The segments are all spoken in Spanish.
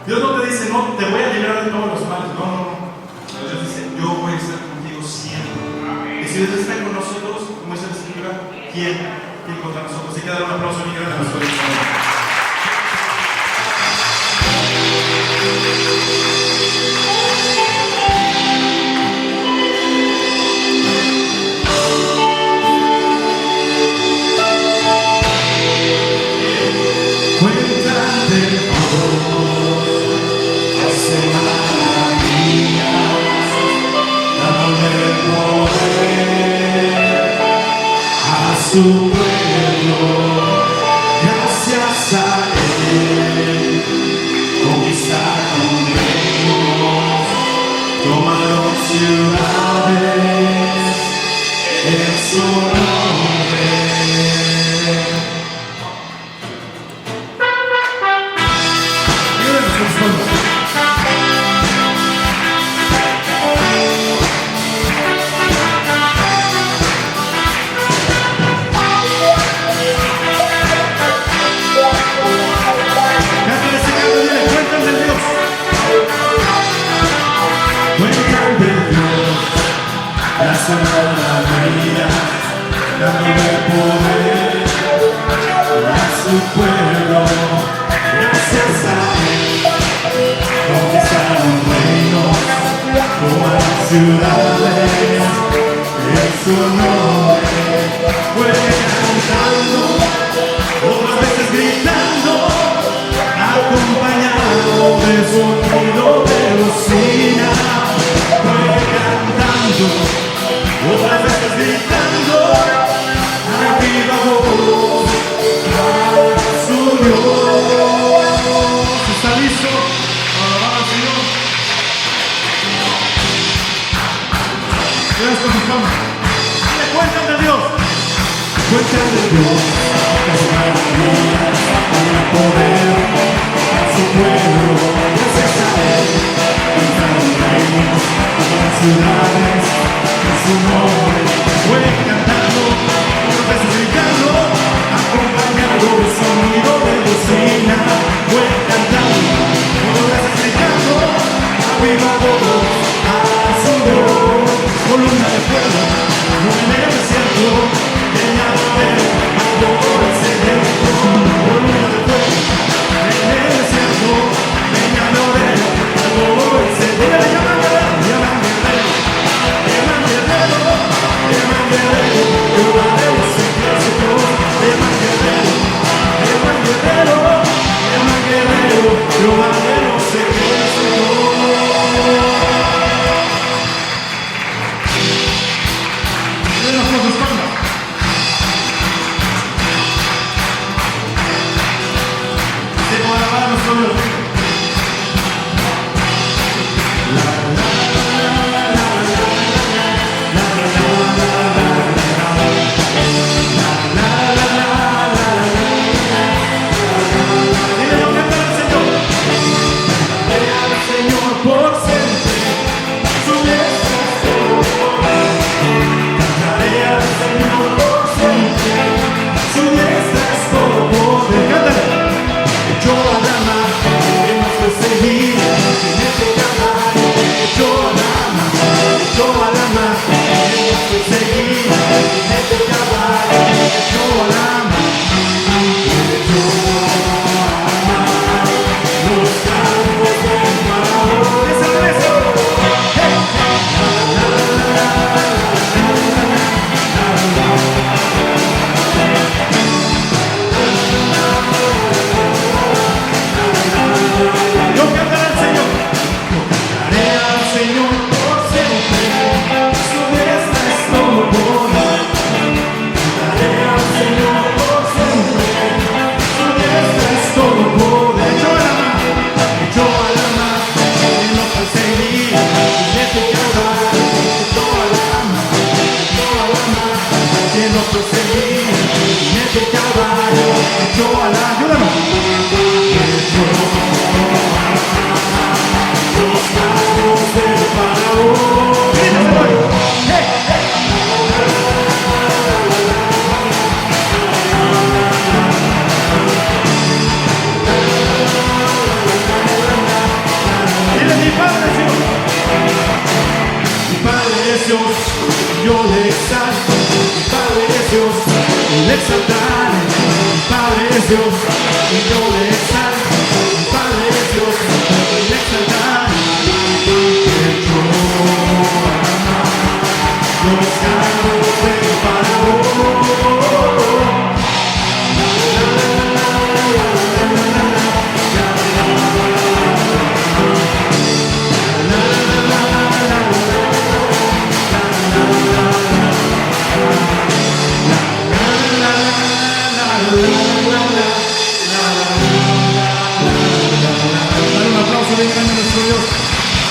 Dios no te dice, no, te voy a liberar de todos los males. No, no, no. Dios dice, yo voy a estar contigo siempre. Y si Dios está con nosotros, como dice la Escritura, ¿quién contra nosotros? Así que dar un aplauso muy grande a nuestro Dios. Su pueblo, gracias a Él, conquistaron reinos, tomaron ciudades en su nombre. la semana reina, dándole poder a su pueblo. Gracias a Él, conquistaron reinos, tomaron ciudades, en su nombre fue cantando, otras veces gritando, acompañado de sonido de bocina, fue cantando, otras veces gritando, a viva voz a su Dios. ¿Está listo? Alabar al Señor. Gracias por sus manos. Dile, cuentan de Dios. Cuentan de Dios, las maravillas, el poder a su pueblo. Gracias a Él, entraron reinos, tomaron ciudades, en su nombre fue cantando, otras veces gritando, acompañado del sonido de bocina, fue cantando, otras veces gritando, a viva voz a su Dios. Columna de fuego, en el desierto, llena de amor el sediento. Columna de fuego, en el desierto, llena de amor el sediento. Llaman guerrero, llaman guerrero, llaman guerrero, Jehová de los ejércitos. Llaman guerrero, llaman guerrero, llaman guerrero, Jehová de los ejércitos.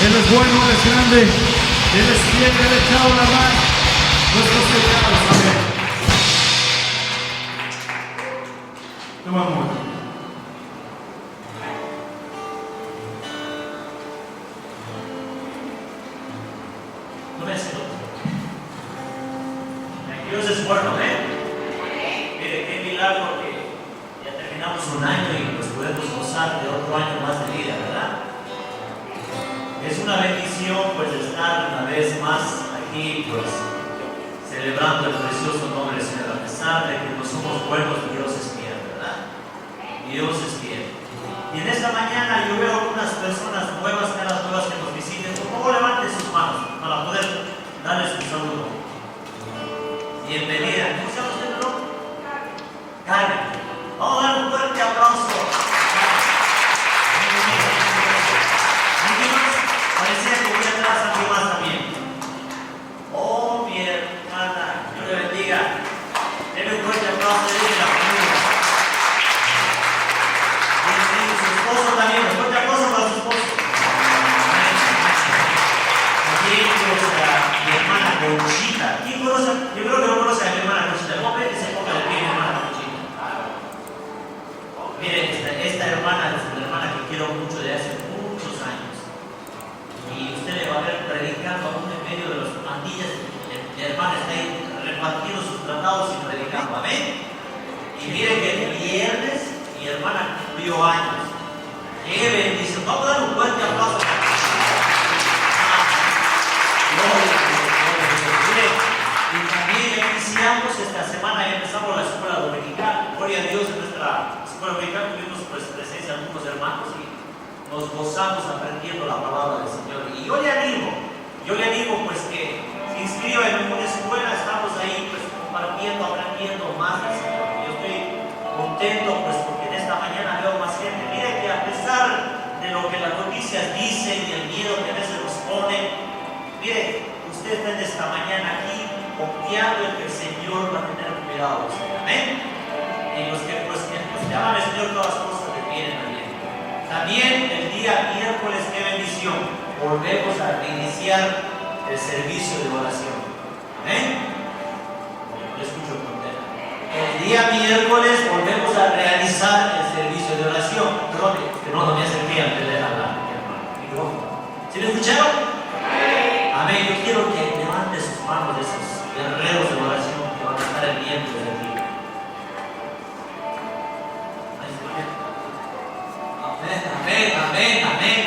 Él es bueno, Él es grande, Él es fiel, Él ha echado la mano nuestros pecados. Amén. Toma un momento. Dios es bueno, Mire, qué milagro que ya terminamos un año y pues podemos gozar de otro año más de vida, ¿verdad? Es una bendición pues estar una vez más aquí aquí pues celebrando el precioso nombre del Señor, a pesar de que no somos buenos, Dios es fiel, ¿verdad? Dios es fiel. Y en esta mañana yo veo algunas personas nuevas, caras nuevas que nos visiten. Por favor, levanten sus manos para poder darles un saludo. Bienvenida. ¿Cómo se llama usted, no? Carmen. Vamos a dar un fuerte aplauso. ¿Alguien más? Parecía que voy atrás, alguien más también. Oh, mi hermana, Dios le bendiga. Denle un fuerte aplauso de la familia. Y su esposo también, un fuerte aplauso para su esposo. También mi hermana Conchita. ¿Quién conoce? Yo creo que no conoce a mi hermana Conchita. ¿Cómo ve que se ponga de pie mi hermana Conchita? Miren, esta hermana es una hermana que quiero mucho de hace muchos años. Y usted le va a ver predicando aún en medio de las pandillas. Mi hermana está ahí repartiendo sus tratados y predicando. Amén. Y miren que el viernes mi hermana cumplió años. ¡Qué bendición! Vamos a dar un fuerte aplauso. Y también iniciamos esta semana, ya empezamos la escuela dominical. Gloria a Dios, en nuestra escuela dominical tuvimos pues, presencia de algunos hermanos y nos gozamos aprendiendo la palabra del Señor. Y yo le animo pues que se inscriba en una escuela, estamos ahí pues compartiendo, aprendiendo más del Señor. Yo estoy contento pues porque en esta mañana veo más gente. Mire que a pesar de lo que las noticias dicen y el miedo que a veces nos ponen, mire, usted está en esta mañana aquí confiando en que el Señor va a tener cuidado de usted. Amén. Y los que pues llaman al Señor, todas las cosas le vienen a bien. También el día miércoles, qué bendición, volvemos a reiniciar el servicio de oración. Amén. Yo escucho contento. El día miércoles volvemos a realizar el servicio de oración. Perdón, que no me hace bien antes de hablar. ¿Sí me escucharon? Amén. Yo quiero que levante sus manos de esos guerreros de oración que van a estar el miércoles de aquí. Amén, amén, amén, amén.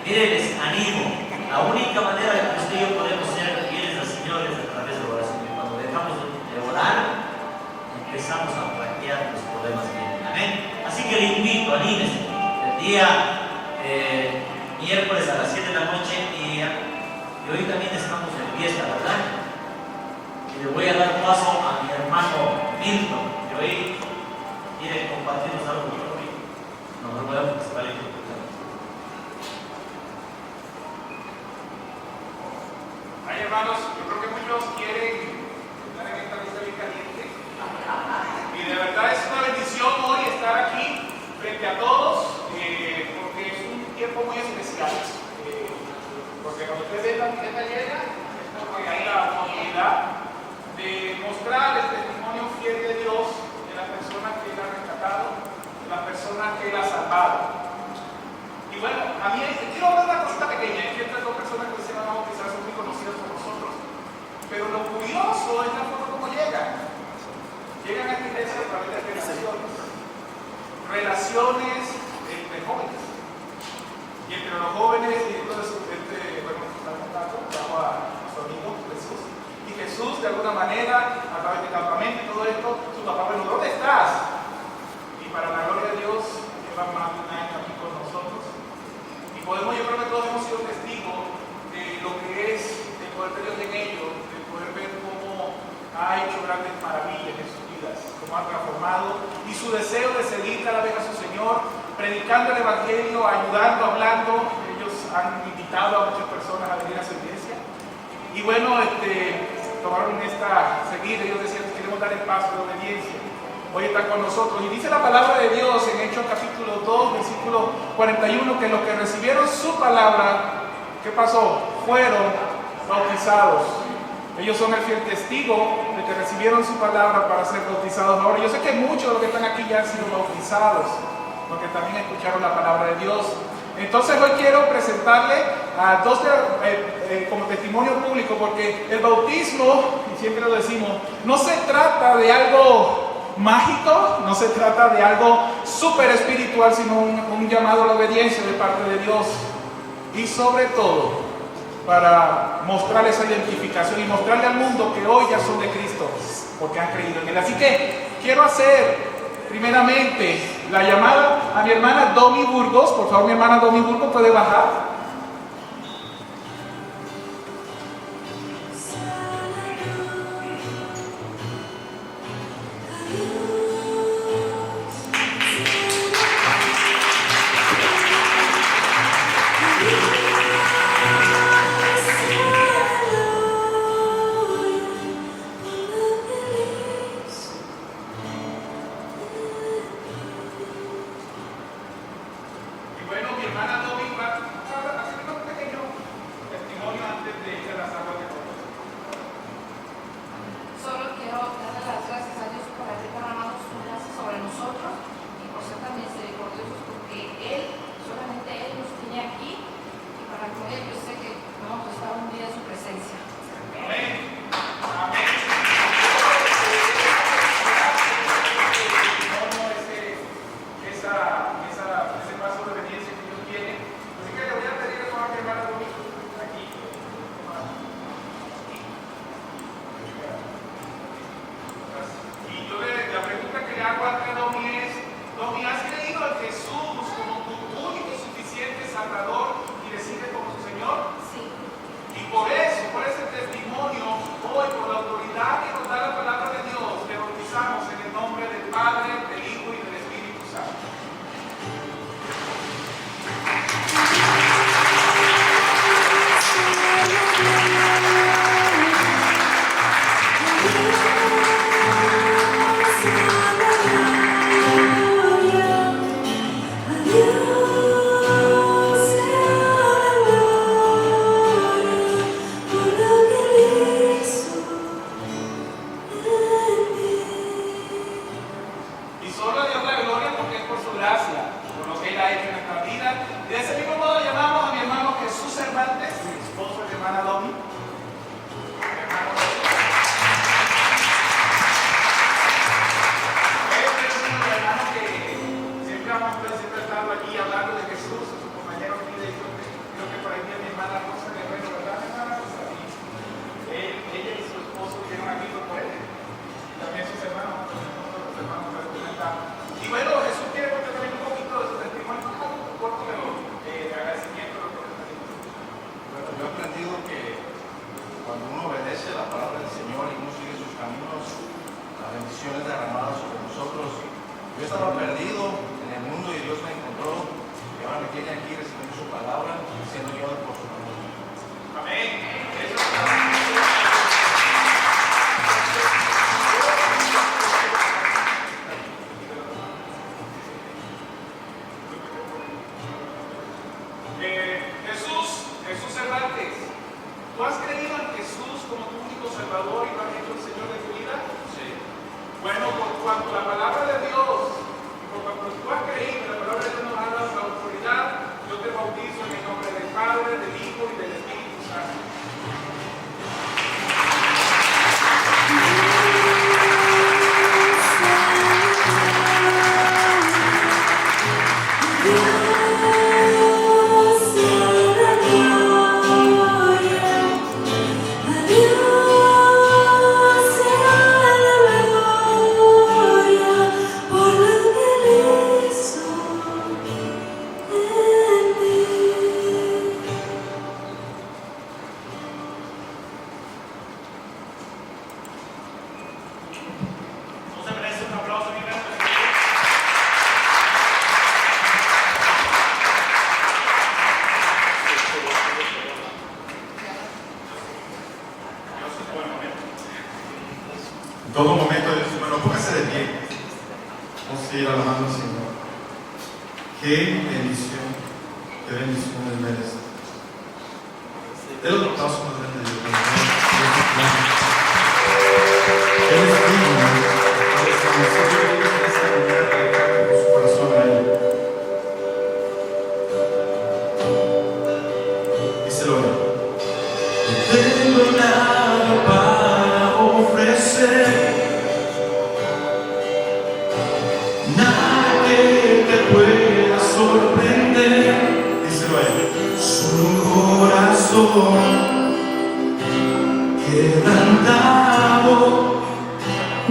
Miren, les animo. La única manera de que usted y yo podemos ser fieles al Señor es a través de la oración. Y cuando dejamos de orar, empezamos a practicar los problemas vienen. Amén. Así que le invito, anímese. El día miércoles a las 7 de la noche y hoy también estamos en fiesta, ¿verdad? Y le voy a dar paso a mi hermano Milton, que hoy quiere compartirnos algo conmigo. No lo voy a participar en esto. Ay, hermanos, yo creo que muchos quieren estar en esta mesa bien caliente. Y de verdad es una bendición hoy estar aquí frente a todos, porque es un tiempo muy especial. Porque cuando usted ve la tarjeta llena, es porque hay la oportunidad de mostrar el testimonio fiel de Dios, de la persona que Él ha rescatado, de la persona que Él ha salvado. Y bueno, a mí quiero hablar de una cosita pequeña. Hay otras dos personas que se van a bautizar, son muy conocidas por nosotros. Pero lo curioso es la forma como llegan. Llegan a esta iglesia a través de relaciones. Relaciones entre jóvenes. Y entre los jóvenes, y entonces, bueno, está contando, trajo a su amigo Jesús. Y Jesús, de alguna manera, a través del campamento y todo esto, su papá, bueno, ¿dónde estás? Y para la gloria de Dios, lleva más de un año aquí con nosotros. Y podemos, yo creo que todos hemos sido testigos de lo que es el poder de Dios en ellos, de poder ver cómo ha hecho grandes maravillas en sus vidas, cómo ha transformado, y su deseo de seguir cada vez a su Señor, predicando el Evangelio, ayudando, hablando. Ellos han invitado a muchas personas a venir a su iglesia. Y bueno, tomaron seguida, ellos decían que queremos dar el paso de obediencia. Hoy están con nosotros. Y dice la palabra de Dios en Hechos capítulo 2, versículo 41, que los que recibieron su palabra, ¿qué pasó? Fueron bautizados. Ellos son el fiel testigo de que recibieron su palabra para ser bautizados. Ahora, yo sé que muchos de los que están aquí ya han sido bautizados, porque también escucharon la palabra de Dios. Entonces hoy quiero presentarle a dos como testimonio público, porque el bautismo, y siempre lo decimos, no se trata de algo mágico, no se trata de algo súper espiritual, sino un llamado a la obediencia de parte de Dios. Y sobre todo, para mostrar esa identificación y mostrarle al mundo que hoy ya son de Cristo, porque han creído en Él. Así que quiero hacer primeramente la llamada a mi hermana Domi Burgos. Por favor, mi hermana Domi Burgos, ¿puede bajar? Todo momento, bueno, póngase de pie. Vamos a ir alabando al Señor. Qué bendición Él merece. Denle un aplauso más grande a Dios. Él es digno. Él es digno. Él es digno de su corazón a Él. Díselo a Él. No tengo nada para ofrecer. Pueda sorprender, díselo a Él, su corazón. corazón quebrantado. Y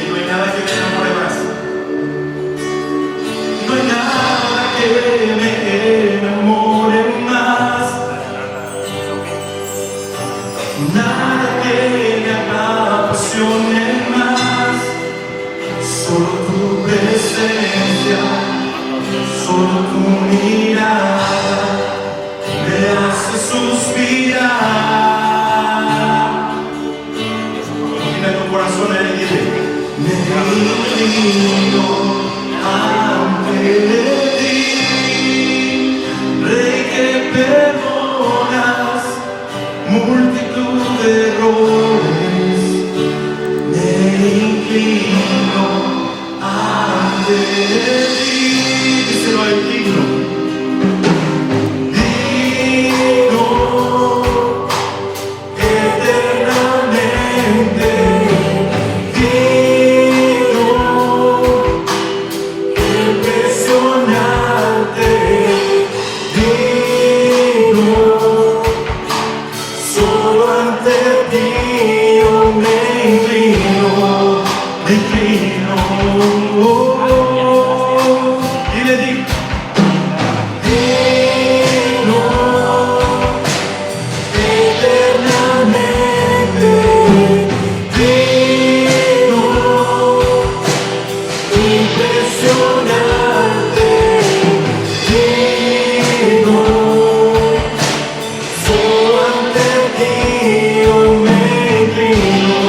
no hay nada que me enamore más. No hay nada que me enamore más. Nada que me apasione más. Solo tu presencia, solo tu mirada me hace suspirar. Mira tu corazón y dile: me inclino ante ti, Rey que perdonas multitud de errores. Me inclino ante ti. Díselo al digno. Digno eternamente. Digno, impresionante. Digno, solo ante ti yo me inclino. Me inclino. Y le digo: digno eternamente, digno, impresionante, digno, solo ante ti yo me inclino.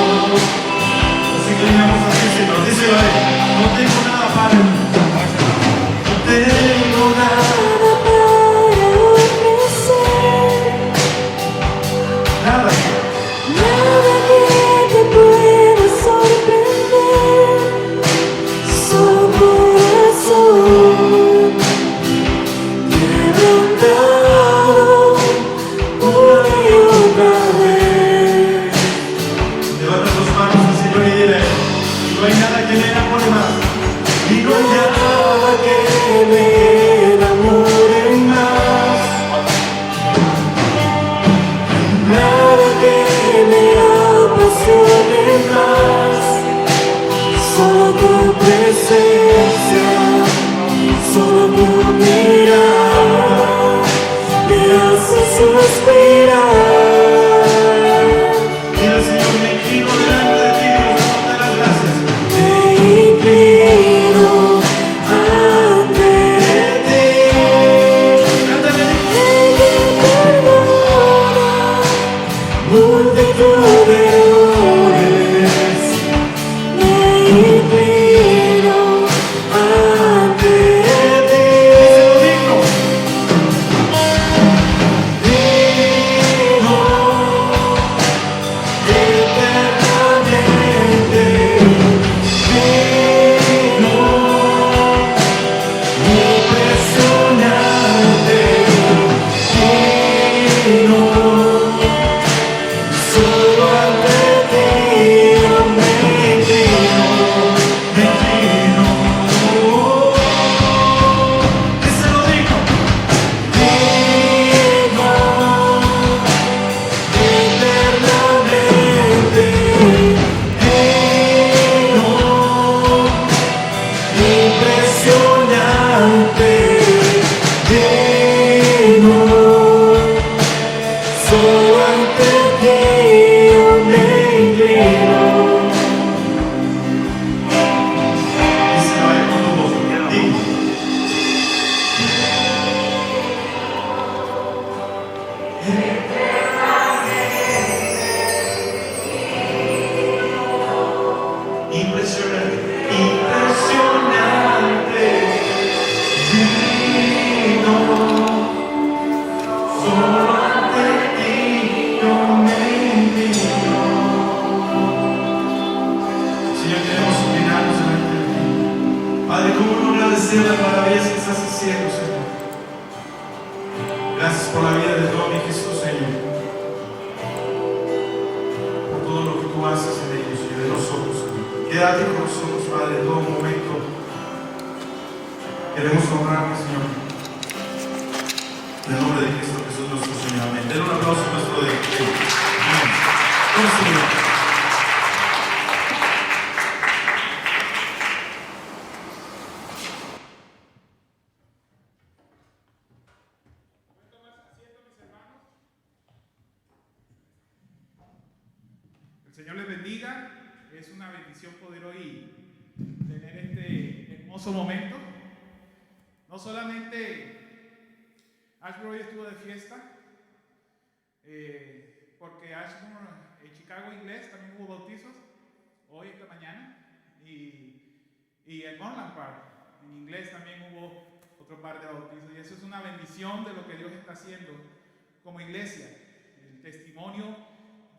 Nos inclinamos así, Señor. Díselo a él: no tengo nada para mí. No tengo nada para ofrecer. Nada. Nada que te pueda sorprender. Solo corazón quebrantado una y otra vez. Levanta tus manos al Señor y dile: no hay nada que me enamore más. Y no hay nada que me enamore más. Nada que me apasione más. Solo tu presencia, solo tu mirada me hace suspirar. Dile: Señor, me inclino delante de ti, Dios, dándote las gracias. Me inclino ante ti, Cántale. Rey que perdona multitud de errores. Me inclino ante ti, Díselo digno. digno eternamente, digno, impresionante, digno, solo ante ti yo me inclino. Me inclino. Díselo digno. Digno eternamente, digno, impresionante, digno, solo ante ti yo me inclino. Díselo a él con tu voz. Digno. Impresionante, impresionante, digno, solo ante ti yo me inclino. Señor, queremos inclinarnos delante de ti. Padre, ¿cómo no agradecer las maravillas que estás haciendo, Señor? Gracias por la vida de tu amigo Jesús, Señor. Por todo lo que tú haces en ellos y de nosotros, Señor. Quédate con nosotros, Padre, en todo momento. Queremos honrarte, Señor. Señor les bendiga. Es una bendición poder hoy tener este hermoso momento. No solamente Ashbury estuvo de fiesta, porque Ashburn en Chicago inglés también hubo bautizos hoy, esta mañana, y en Moreland Park en inglés también hubo otro par de bautizos, y eso es una bendición de lo que Dios está haciendo como iglesia, el testimonio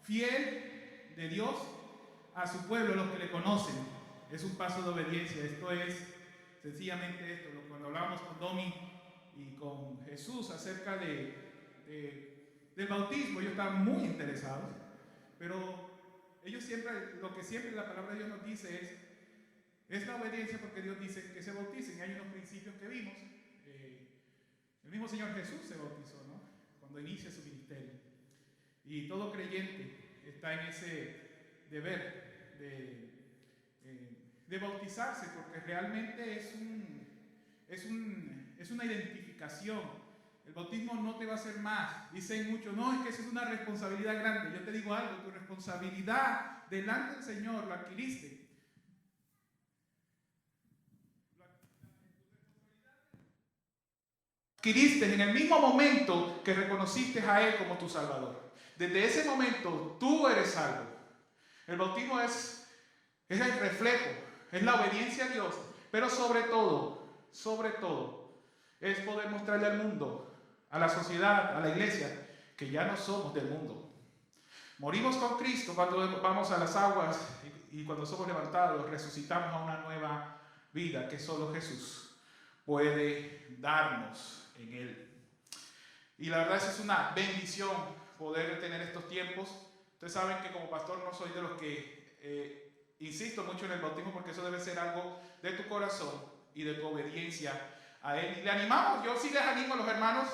fiel de Dios a su pueblo, los que le conocen. Es un paso de obediencia. Esto es sencillamente esto. Cuando hablábamos con Domi y con Jesús acerca del bautismo, ellos estaban muy interesados, pero ellos siempre, lo que siempre la palabra de Dios nos dice es la obediencia, porque Dios dice que se bauticen. Hay unos principios que vimos. El mismo Señor Jesús se bautizó, ¿no?, cuando inicia su ministerio. Y todo creyente está en ese deber de bautizarse, porque realmente es una identificación. El bautismo no te va a hacer más. Dicen muchos, no, es que eso es una responsabilidad grande. Yo te digo algo, tu responsabilidad delante del Señor la adquiriste. Adquiriste en el mismo momento que reconociste a Él como tu Salvador. Desde ese momento tú eres salvo. El bautismo es el reflejo, es la obediencia a Dios, pero sobre todo, es poder mostrarle al mundo, a la sociedad, a la iglesia, que ya no somos del mundo. Morimos con Cristo cuando vamos a las aguas, y cuando somos levantados resucitamos a una nueva vida que solo Jesús puede darnos en Él. Y la verdad, eso es una bendición, poder tener estos tiempos. Ustedes saben que como pastor no soy de los que insisto mucho en el bautismo, porque eso debe ser algo de tu corazón y de tu obediencia a Él. Y le animamos, yo sí les animo a los hermanos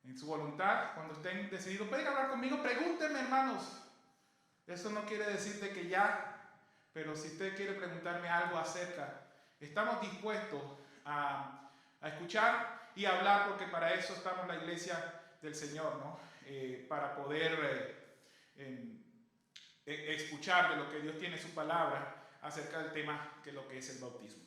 en su voluntad, cuando estén decididos, pueden hablar conmigo, pregúntenme, hermanos. Eso no quiere decir de que ya, pero si usted quiere preguntarme algo acerca, estamos dispuestos a escuchar y hablar, porque para eso estamos la iglesia del Señor, ¿no? Para poder escuchar de lo que Dios tiene en su palabra acerca del tema que es lo que es el bautismo.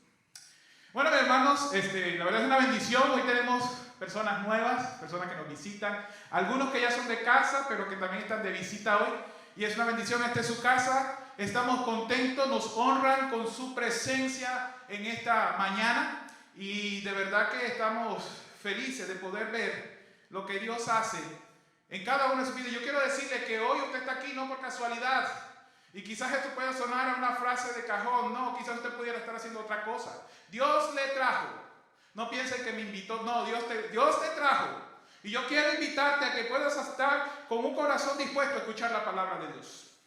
Bueno, hermanos, la verdad es una bendición. Hoy tenemos personas nuevas, personas que nos visitan, algunos que ya son de casa, pero que también están de visita hoy, y es una bendición. Esta es su casa. Estamos contentos, nos honran con su presencia en esta mañana, y de verdad que estamos felices de poder ver lo que Dios hace en cada uno de sus vidas. Yo quiero decirle que hoy usted está aquí no por casualidad, y quizás esto pueda sonar a una frase de cajón, no, quizás usted pudiera estar haciendo otra cosa. Dios le trajo, no piensen que me invitó, no, Dios te trajo, y yo quiero invitarte a que puedas estar con un corazón dispuesto a escuchar la palabra de Dios,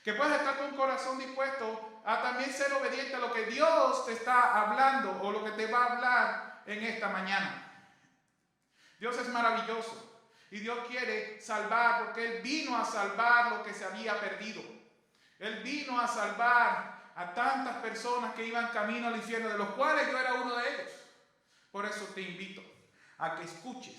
que puedas estar con un corazón dispuesto a también ser obediente a lo que Dios te está hablando o lo que te va a hablar en esta mañana. Dios es maravilloso. Y Dios quiere salvar, porque Él vino a salvar lo que se había perdido. Él vino a salvar a tantas personas que iban camino al infierno, de los cuales yo era uno de ellos. Por eso te invito a que escuches,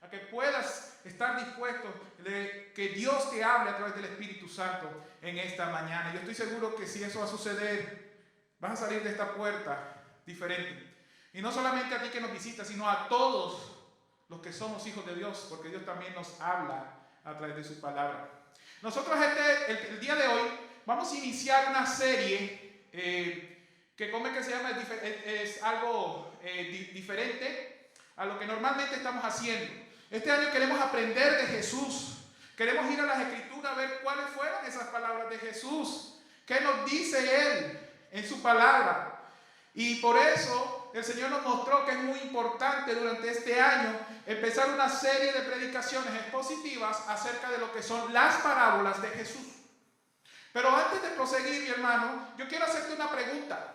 a que puedas estar dispuesto de que Dios te hable a través del Espíritu Santo en esta mañana. Yo estoy seguro que si eso va a suceder, vas a salir de esta puerta diferente. Y no solamente a ti que nos visitas, sino a todos los que somos hijos de Dios, porque Dios también nos habla a través de su palabra. Nosotros el día de hoy vamos a iniciar una serie que como es que se llama, es algo diferente a lo que normalmente estamos haciendo. Este año queremos aprender de Jesús, queremos ir a las Escrituras a ver cuáles fueron esas palabras de Jesús, qué nos dice Él en su palabra. Y por eso el Señor nos mostró que es muy importante durante este año empezar una serie de predicaciones expositivas acerca de lo que son las parábolas de Jesús. Pero antes de proseguir, mi hermano, yo quiero hacerte una pregunta.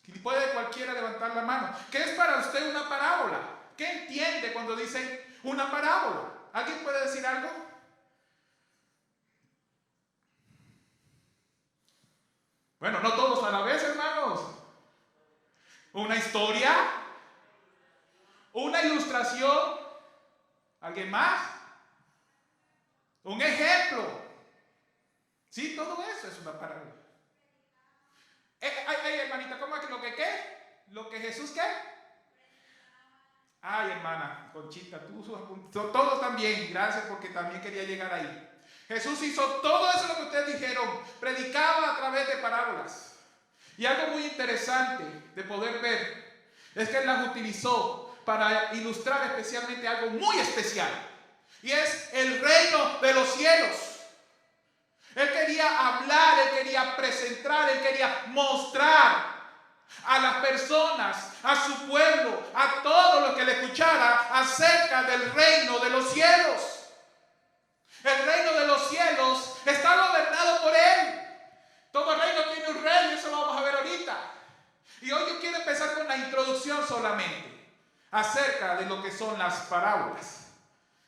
Y puede cualquiera levantar la mano. ¿Qué es para usted una parábola? ¿Qué entiende cuando dicen una parábola? ¿Alguien puede decir algo? Bueno, no todos a la vez, hermanos. Una historia, una ilustración, ¿alguien más? Un ejemplo. Sí, todo eso es una parábola. Ay, hermanita, ¿cómo es que lo que qué? ¿Lo que Jesús qué? Ay, hermana Conchita, todos también, gracias porque también quería llegar ahí. Jesús hizo todo eso lo que ustedes dijeron, predicaba a través de parábolas. Y algo muy interesante de poder ver es que Él las utilizó para ilustrar especialmente algo muy especial. Y es el reino de los cielos. Él quería hablar, Él quería presentar, Él quería mostrar a las personas, a su pueblo, a todo lo que le escuchara acerca del reino de los cielos. El reino de los cielos está gobernado por Él. Todo reino tiene un rey, eso lo vamos a ver ahorita. Y hoy yo quiero empezar con la introducción solamente acerca de lo que son las parábolas.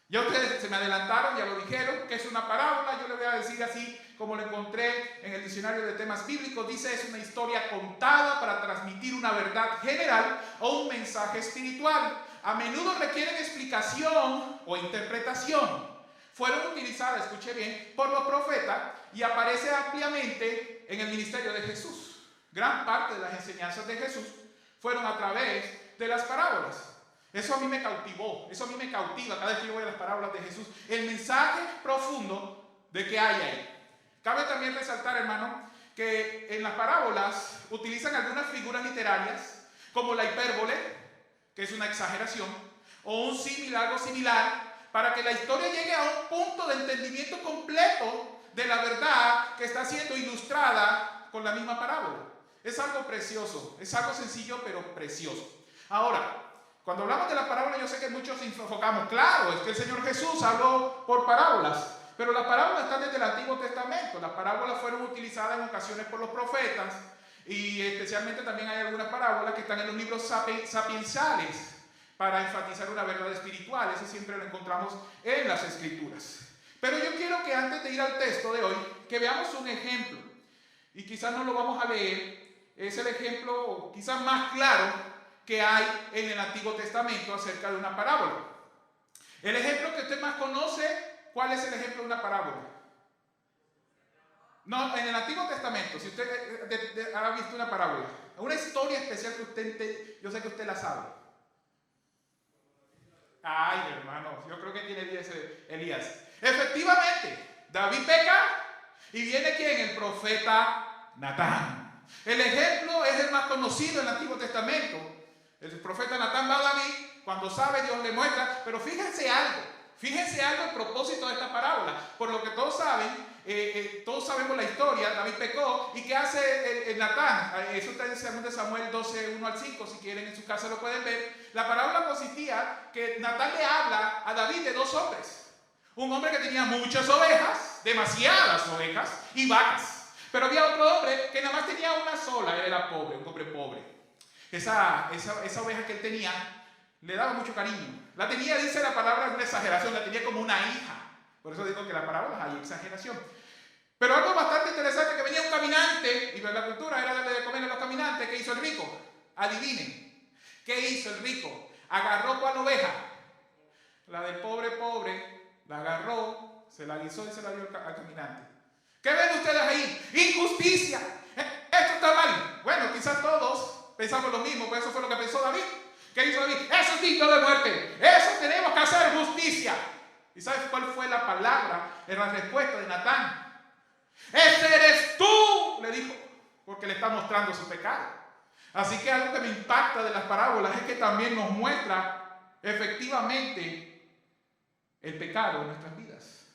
Ya ustedes se me adelantaron, ya lo dijeron, que es una parábola. Yo le voy a decir así como lo encontré en el diccionario de temas bíblicos. Dice, es una historia contada para transmitir una verdad general o un mensaje espiritual. A menudo requieren explicación o interpretación. Fueron utilizadas, escuche bien, por los profetas y aparece ampliamente en el ministerio de Jesús. Gran parte de las enseñanzas de Jesús fueron a través de las parábolas. Eso a mí me cautivó, eso a mí me cautiva cada vez que yo voy a las parábolas de Jesús. El mensaje profundo de que hay ahí. Cabe también resaltar, hermano, que en las parábolas utilizan algunas figuras literarias, como la hipérbole, que es una exageración, o un símil, algo similar, para que la historia llegue a un punto de entendimiento completo de la verdad que está siendo ilustrada con la misma parábola. Es algo precioso, es algo sencillo pero precioso. Ahora, cuando hablamos de la parábola, yo sé que muchos nos enfocamos, claro, es que el Señor Jesús habló por parábolas, pero las parábolas están desde el Antiguo Testamento. Las parábolas fueron utilizadas en ocasiones por los profetas y especialmente también hay algunas parábolas que están en los libros sapiensales para enfatizar una verdad espiritual. Eso siempre lo encontramos en las Escrituras. Pero yo quiero que antes de ir al texto de hoy, que veamos un ejemplo. Y quizás no lo vamos a leer, es el ejemplo quizás más claro que hay en el Antiguo Testamento acerca de una parábola. El ejemplo que usted más conoce, ¿cuál es el ejemplo de una parábola? No, en el Antiguo Testamento, si usted ha visto una parábola, una historia especial que usted, yo sé que usted la sabe. Ay, hermano, yo creo que tiene 10 Elías. Efectivamente, David peca y viene ¿quién? El profeta Natán. El ejemplo es el más conocido en el Antiguo Testamento. El profeta Natán va a David, cuando sabe Dios le muestra, pero fíjense algo el propósito de esta parábola. Por lo que todos saben, todos sabemos la historia, David pecó, ¿y qué hace Natán? Eso está en 2 Samuel 12, 1 al 5, si quieren en su casa lo pueden ver. La parábola consistía que Natán le habla a David de dos hombres. Un hombre que tenía muchas ovejas, demasiadas ovejas y vacas. Pero había otro hombre que nada más tenía una sola, él era pobre, un hombre pobre. Esa oveja que él tenía le daba mucho cariño. La tenía, dice la palabra, una exageración, la tenía como una hija. Por eso digo que en las parábolas hay exageración. Pero algo bastante interesante, que venía un caminante, y la cultura era darle de comer a los caminantes. ¿Qué hizo el rico? Adivinen. ¿Qué hizo el rico? Agarró ¿cuál oveja? La del pobre, la agarró, se la guisó y se la dio al caminante. ¿Qué ven ustedes ahí? Injusticia. Esto está mal. Bueno, quizás todos pensamos lo mismo, pero eso fue lo que pensó David. ¿Qué hizo David? Eso es digno de muerte. Eso tenemos que hacer justicia. ¿Y sabes cuál fue la palabra en la respuesta de Natán? Ese eres tú, le dijo, porque le está mostrando su pecado. Así que algo que me impacta de las parábolas es que también nos muestra efectivamente el pecado en nuestras vidas,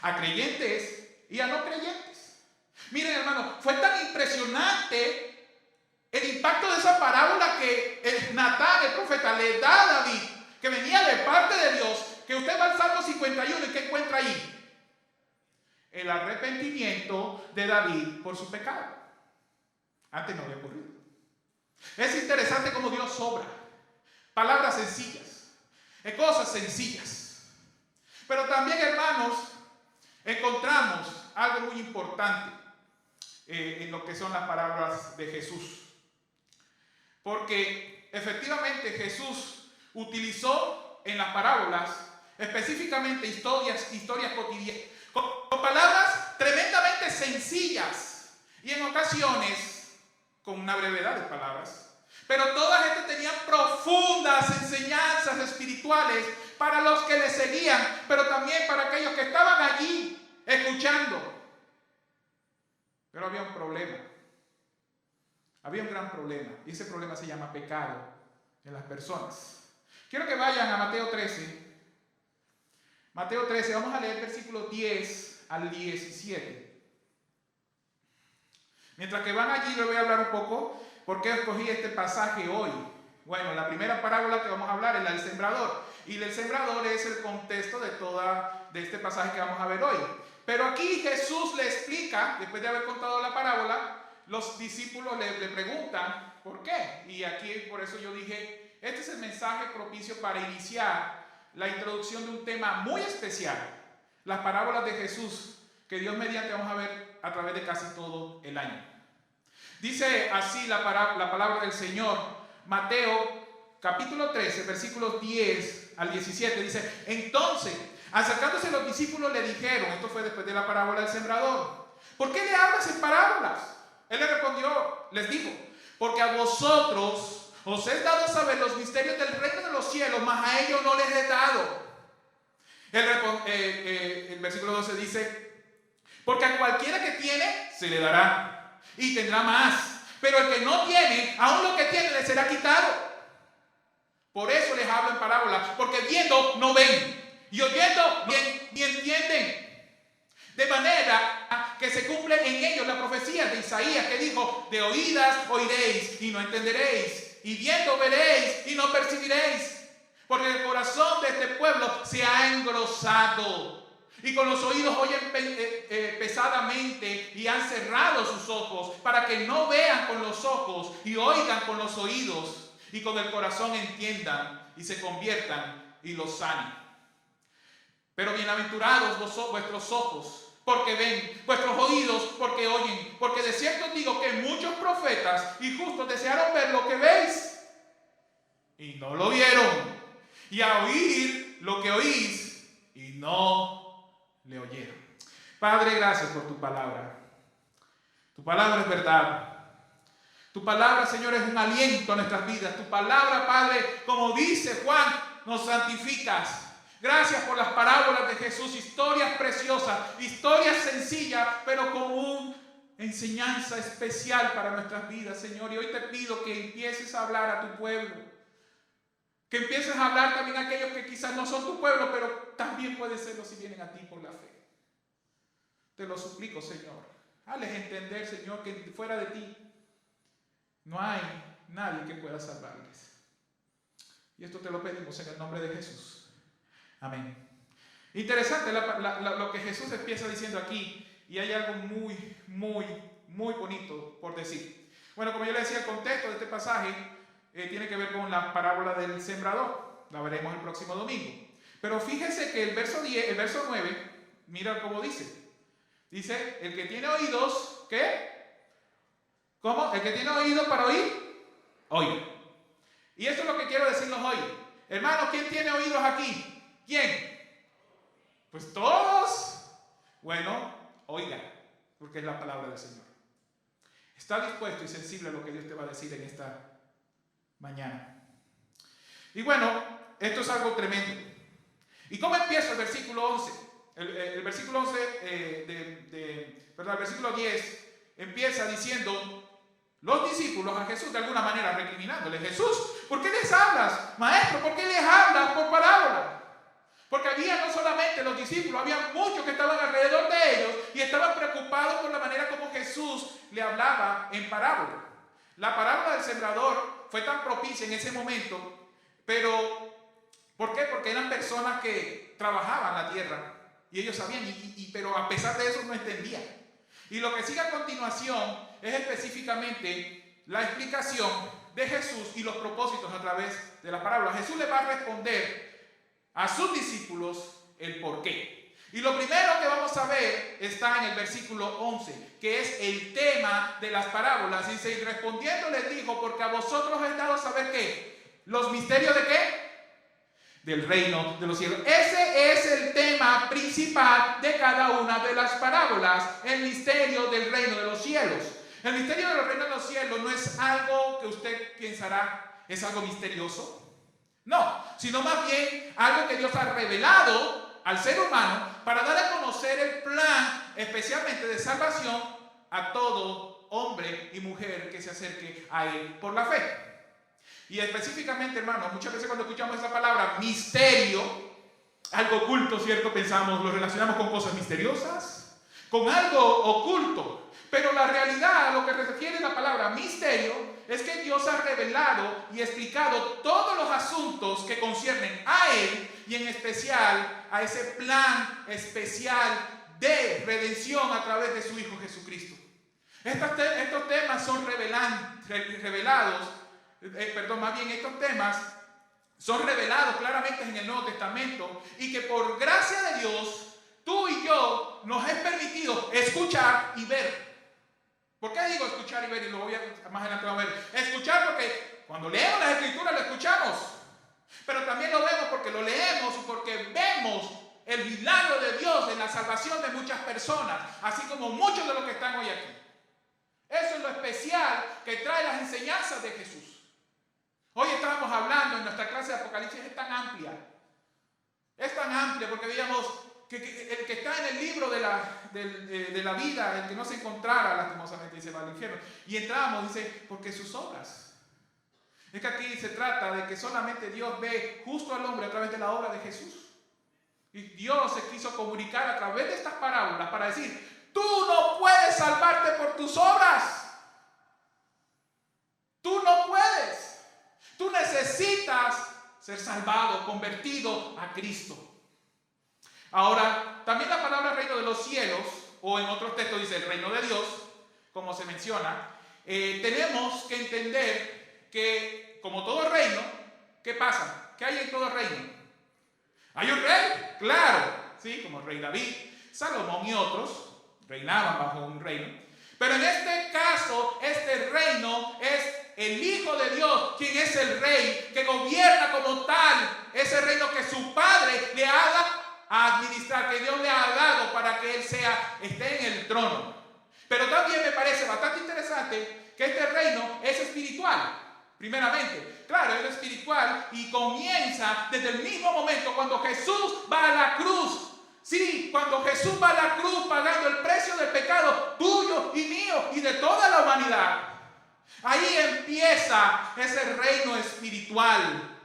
a creyentes y a no creyentes. Miren, hermano, fue tan impresionante el impacto de esa parábola que Natán, el profeta, le da a David, que venía de parte de Dios, que usted va al Salmo 51 y ¿qué encuentra ahí? El arrepentimiento de David por su pecado. Antes no había ocurrido. Es interesante cómo Dios obra. Palabras sencillas, cosas sencillas. Pero también, hermanos, encontramos algo muy importante en lo que son las palabras de Jesús. Porque efectivamente Jesús utilizó en las parábolas específicamente historias cotidianas, con palabras tremendamente relativamente sencillas y en ocasiones con una brevedad de palabras. Pero todas estas tenían profundas enseñanzas espirituales para los que le seguían, pero también para aquellos que estaban allí escuchando. Pero había un problema. Había un gran problema. Y ese problema se llama pecado en las personas. Quiero que vayan a Mateo 13. Mateo 13, vamos a leer versículos 10 al 17. Mientras que van allí, les voy a hablar un poco por qué escogí este pasaje hoy. Bueno, la primera parábola que vamos a hablar es la del sembrador. Y el sembrador es el contexto de este pasaje que vamos a ver hoy. Pero aquí Jesús le explica, después de haber contado la parábola, los discípulos le preguntan ¿por qué? Y aquí por eso yo dije, este es el mensaje propicio para iniciar la introducción de un tema muy especial, las parábolas de Jesús, que Dios mediante vamos a ver a través de casi todo el año. Dice así la palabra del Señor, Mateo capítulo 13, versículos 10 al 17, dice, entonces, acercándose los discípulos le dijeron, esto fue después de la parábola del sembrador, ¿por qué le hablas en parábolas? Él le respondió, les dijo, porque a vosotros os es dado saber los misterios del reino de los cielos, mas a ellos no les he dado. El versículo 12 dice, porque a cualquiera que tiene, se le dará, y tendrá más. Pero el que no tiene, aún lo que tiene le será quitado. Por eso les hablo en parábolas, porque viendo no ven, y oyendo ni entienden. De manera que se cumple en ellos la profecía de Isaías que dijo, de oídas oiréis y no entenderéis, y viendo veréis y no percibiréis, porque el corazón de este pueblo se ha engrosado, y con los oídos oyen pesadamente, y han cerrado sus ojos, para que no vean con los ojos, y oigan con los oídos, y con el corazón entiendan, y se conviertan, y los sanen. Pero bienaventurados vuestros ojos, porque ven, vuestros oídos, porque oyen, porque de cierto os digo que muchos profetas y justos desearon ver lo que veis, y no lo vieron, y a oír lo que oís, y no le oyeron. Padre, gracias por tu palabra. Tu palabra es verdad. Tu palabra, Señor, es un aliento a nuestras vidas. Tu palabra, Padre, como dice Juan, nos santificas. Gracias por las parábolas de Jesús, historias preciosas, historias sencillas, pero con una enseñanza especial para nuestras vidas, Señor. Y hoy te pido que empieces a hablar a tu pueblo, que empieces a hablar también a aquellos que quizás no son tu pueblo, pero también puede serlo si vienen a ti por la fe. Te lo suplico, Señor. Hazles entender, Señor, que fuera de ti no hay nadie que pueda salvarles. Y esto te lo pedimos en el nombre de Jesús. Amén. Interesante lo que Jesús empieza diciendo aquí, y hay algo muy, muy, muy bonito por decir. Bueno, como yo le decía, el contexto de este pasaje tiene que ver con la parábola del sembrador. La veremos el próximo domingo. Pero fíjense que el verso 9, mira cómo dice. Dice, el que tiene oídos, ¿qué? ¿Cómo? El que tiene oídos para oír, oiga. Y esto es lo que quiero decirnos hoy. Hermanos, ¿quién tiene oídos aquí? ¿Quién? Pues todos. Bueno, oiga, porque es la palabra del Señor. Está dispuesto y sensible a lo que Dios te va a decir en esta mañana. Y bueno, esto es algo tremendo. ¿Y cómo empieza el versículo 11? El versículo 11, el versículo 10 empieza diciendo, los discípulos a Jesús de alguna manera recriminándole, Jesús, ¿por qué les hablas? Maestro, ¿por qué les hablas por parábola? Porque había no solamente los discípulos, había muchos que estaban alrededor de ellos y estaban preocupados por la manera como Jesús le hablaba en parábola. La parábola del sembrador fue tan propicia en ese momento, pero ¿por qué? Porque eran personas que trabajaban la tierra y ellos sabían, pero a pesar de eso no entendían. Y lo que sigue a continuación es específicamente la explicación de Jesús y los propósitos a través de la parábola. Jesús le va a responder a sus discípulos el por qué. Y lo primero que vamos a ver está en el versículo 11, que es el tema de las parábolas. Dice, y respondiendo les dijo, porque a vosotros he dado saber ¿qué? ¿Los misterios de qué? del reino de los cielos. Ese es el tema principal de cada una de las parábolas, el misterio del reino de los cielos. El misterio del reino de los cielos no es algo que usted pensará, es algo misterioso. No, sino más bien algo que Dios ha revelado al ser humano para dar a conocer el plan, especialmente de salvación, a todo hombre y mujer que se acerque a Él por la fe. Y específicamente, hermanos, muchas veces cuando escuchamos esa palabra misterio, algo oculto, ¿cierto? Pensamos, lo relacionamos con cosas misteriosas, con algo oculto. Pero la realidad, a lo que refiere la palabra misterio, es que Dios ha revelado y explicado todos los asuntos que conciernen a Él y en especial a ese plan especial de redención a través de su Hijo Jesucristo. Estos temas son estos temas son revelados claramente en el Nuevo Testamento y que por gracia de Dios, tú y yo nos es permitido escuchar y ver. ¿Por qué digo escuchar y ver? Y lo voy a más adelante a ver. Escuchar porque cuando leemos las Escrituras lo escuchamos, pero también lo vemos porque lo leemos y porque vemos el milagro de Dios en la salvación de muchas personas, así como muchos de los que están hoy aquí. Eso es lo especial que trae las enseñanzas de Jesús. Hoy estábamos hablando en nuestra clase de Apocalipsis, es tan amplia porque veíamos que el que está en el libro de la vida, el que no se encontrara, lastimosamente dice, va al infierno. Y entramos, dice, porque sus obras. Es que aquí se trata de que solamente Dios ve justo al hombre a través de la obra de Jesús. Y Dios se quiso comunicar a través de estas parábolas para decir, tú no puedes salvarte por tus obras. Tú no puedes. Tú necesitas ser salvado, convertido a Cristo. Ahora, también la palabra reino de los cielos, o en otros textos dice el reino de Dios, como se menciona, tenemos que entender que, como todo reino, ¿qué pasa? ¿Qué hay en todo reino? ¿Hay un rey? Claro, ¿sí? Como el rey David, Salomón y otros reinaban bajo un reino. Pero en este caso, este reino es el Hijo de Dios, quien es el rey, que gobierna como tal ese reino que su Padre le ha dado a administrar, que Dios le ha dado para que Él esté en el trono. Pero también me parece bastante interesante que este reino es espiritual, primeramente. Claro, es espiritual y comienza desde el mismo momento cuando Jesús va a la cruz. Sí, cuando Jesús va a la cruz pagando el precio del pecado tuyo y mío y de toda la humanidad. Ahí empieza ese reino espiritual.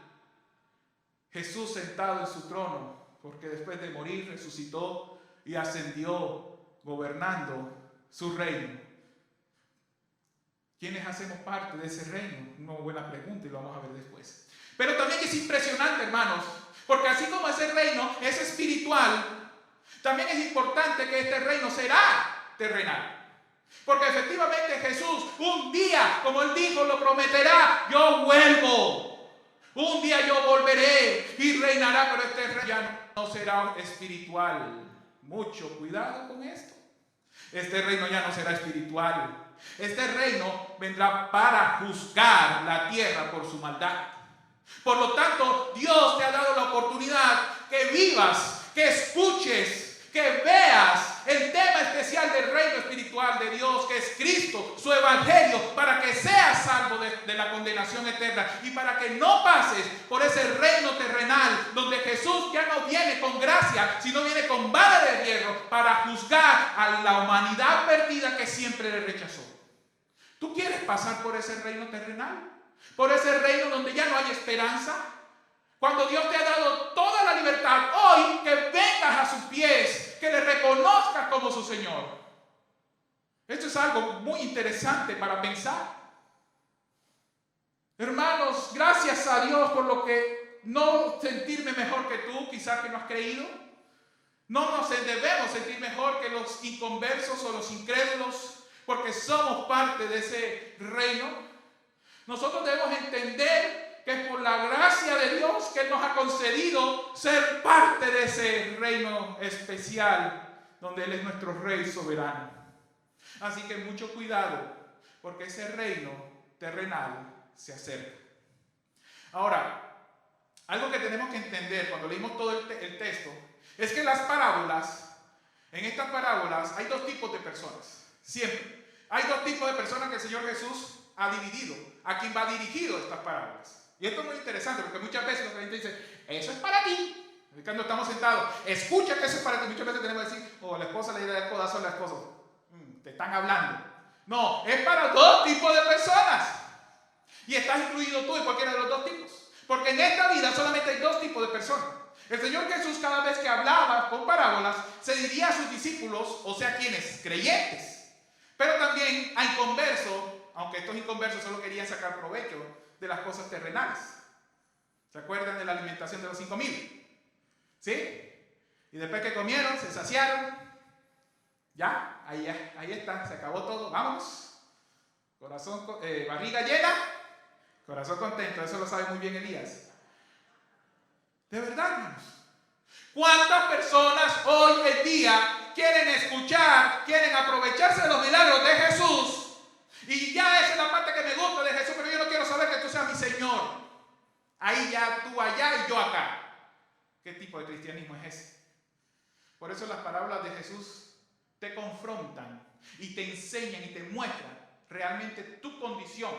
Jesús sentado en su trono, porque después de morir resucitó y ascendió gobernando su reino. ¿Quiénes hacemos parte de ese reino? Una buena pregunta y lo vamos a ver después. Pero también es impresionante, hermanos, porque así como ese reino es espiritual, también es importante que este reino será terrenal. Porque efectivamente Jesús un día, como Él dijo, lo prometerá, yo vuelvo. Un día yo volveré y reinará, pero este reino ya no será espiritual. Mucho cuidado con esto. Este reino ya no será espiritual. Este reino vendrá para juzgar la tierra por su maldad. Por lo tanto, Dios te ha dado la oportunidad que vivas, que escuches, que veas el tema especial del reino espiritual de Dios, que es Cristo, su evangelio, para que seas salvo de la condenación eterna y para que no pases por ese reino terrenal donde Jesús ya no viene con gracia, sino viene con vara de hierro para juzgar a la humanidad perdida que siempre le rechazó. ¿Tú quieres pasar por ese reino terrenal? ¿Por ese reino donde ya no hay esperanza? Cuando Dios te ha dado toda la libertad, hoy que vengas a sus pies, que le reconozcas como su Señor. Esto es algo muy interesante para pensar. Hermanos, gracias a Dios por lo que no sentirme mejor que tú, quizás que no has creído. No nos debemos sentir mejor que los inconversos o los incrédulos, porque somos parte de ese reino. Nosotros debemos entender que es por la gracia de Dios que Él nos ha concedido ser parte de ese reino especial, donde Él es nuestro Rey soberano. Así que mucho cuidado, porque ese reino terrenal se acerca. Ahora, algo que tenemos que entender cuando leímos todo el texto es que las parábolas, en estas parábolas hay dos tipos de personas. Siempre. Hay dos tipos de personas que el Señor Jesús ha dividido, a quien va dirigido estas parábolas. Y esto es muy interesante porque muchas veces los creyentes dicen, eso es para ti. Cuando estamos sentados, escucha que eso es para ti. Muchas veces tenemos que decir, la esposa le da el codazo a la esposa. Te están hablando. No, es para dos tipos de personas. Y estás incluido tú en cualquiera de los dos tipos. Porque en esta vida solamente hay dos tipos de personas. El Señor Jesús cada vez que hablaba con parábolas, se diría a sus discípulos, o sea, ¿quiénes? Creyentes. Pero también a inconversos, aunque estos inconversos solo querían sacar provecho de las cosas terrenales. ¿Se acuerdan de la alimentación de los 5,000? ¿Sí? Y después que comieron, se saciaron. Ya, ahí está, se acabó todo. Vamos. Corazón, barriga llena, corazón contento. Eso lo sabe muy bien Elías. De verdad, hermanos. ¿Cuántas personas hoy en día quieren escuchar, quieren aprovecharse de los milagros de Jesús? Y ya esa es la parte que me gusta de Jesús, pero yo no quiero saber que tú seas mi Señor. Ahí ya, tú allá y yo acá. ¿Qué tipo de cristianismo es ese? Por eso las parábolas de Jesús te confrontan y te enseñan y te muestran realmente tu condición.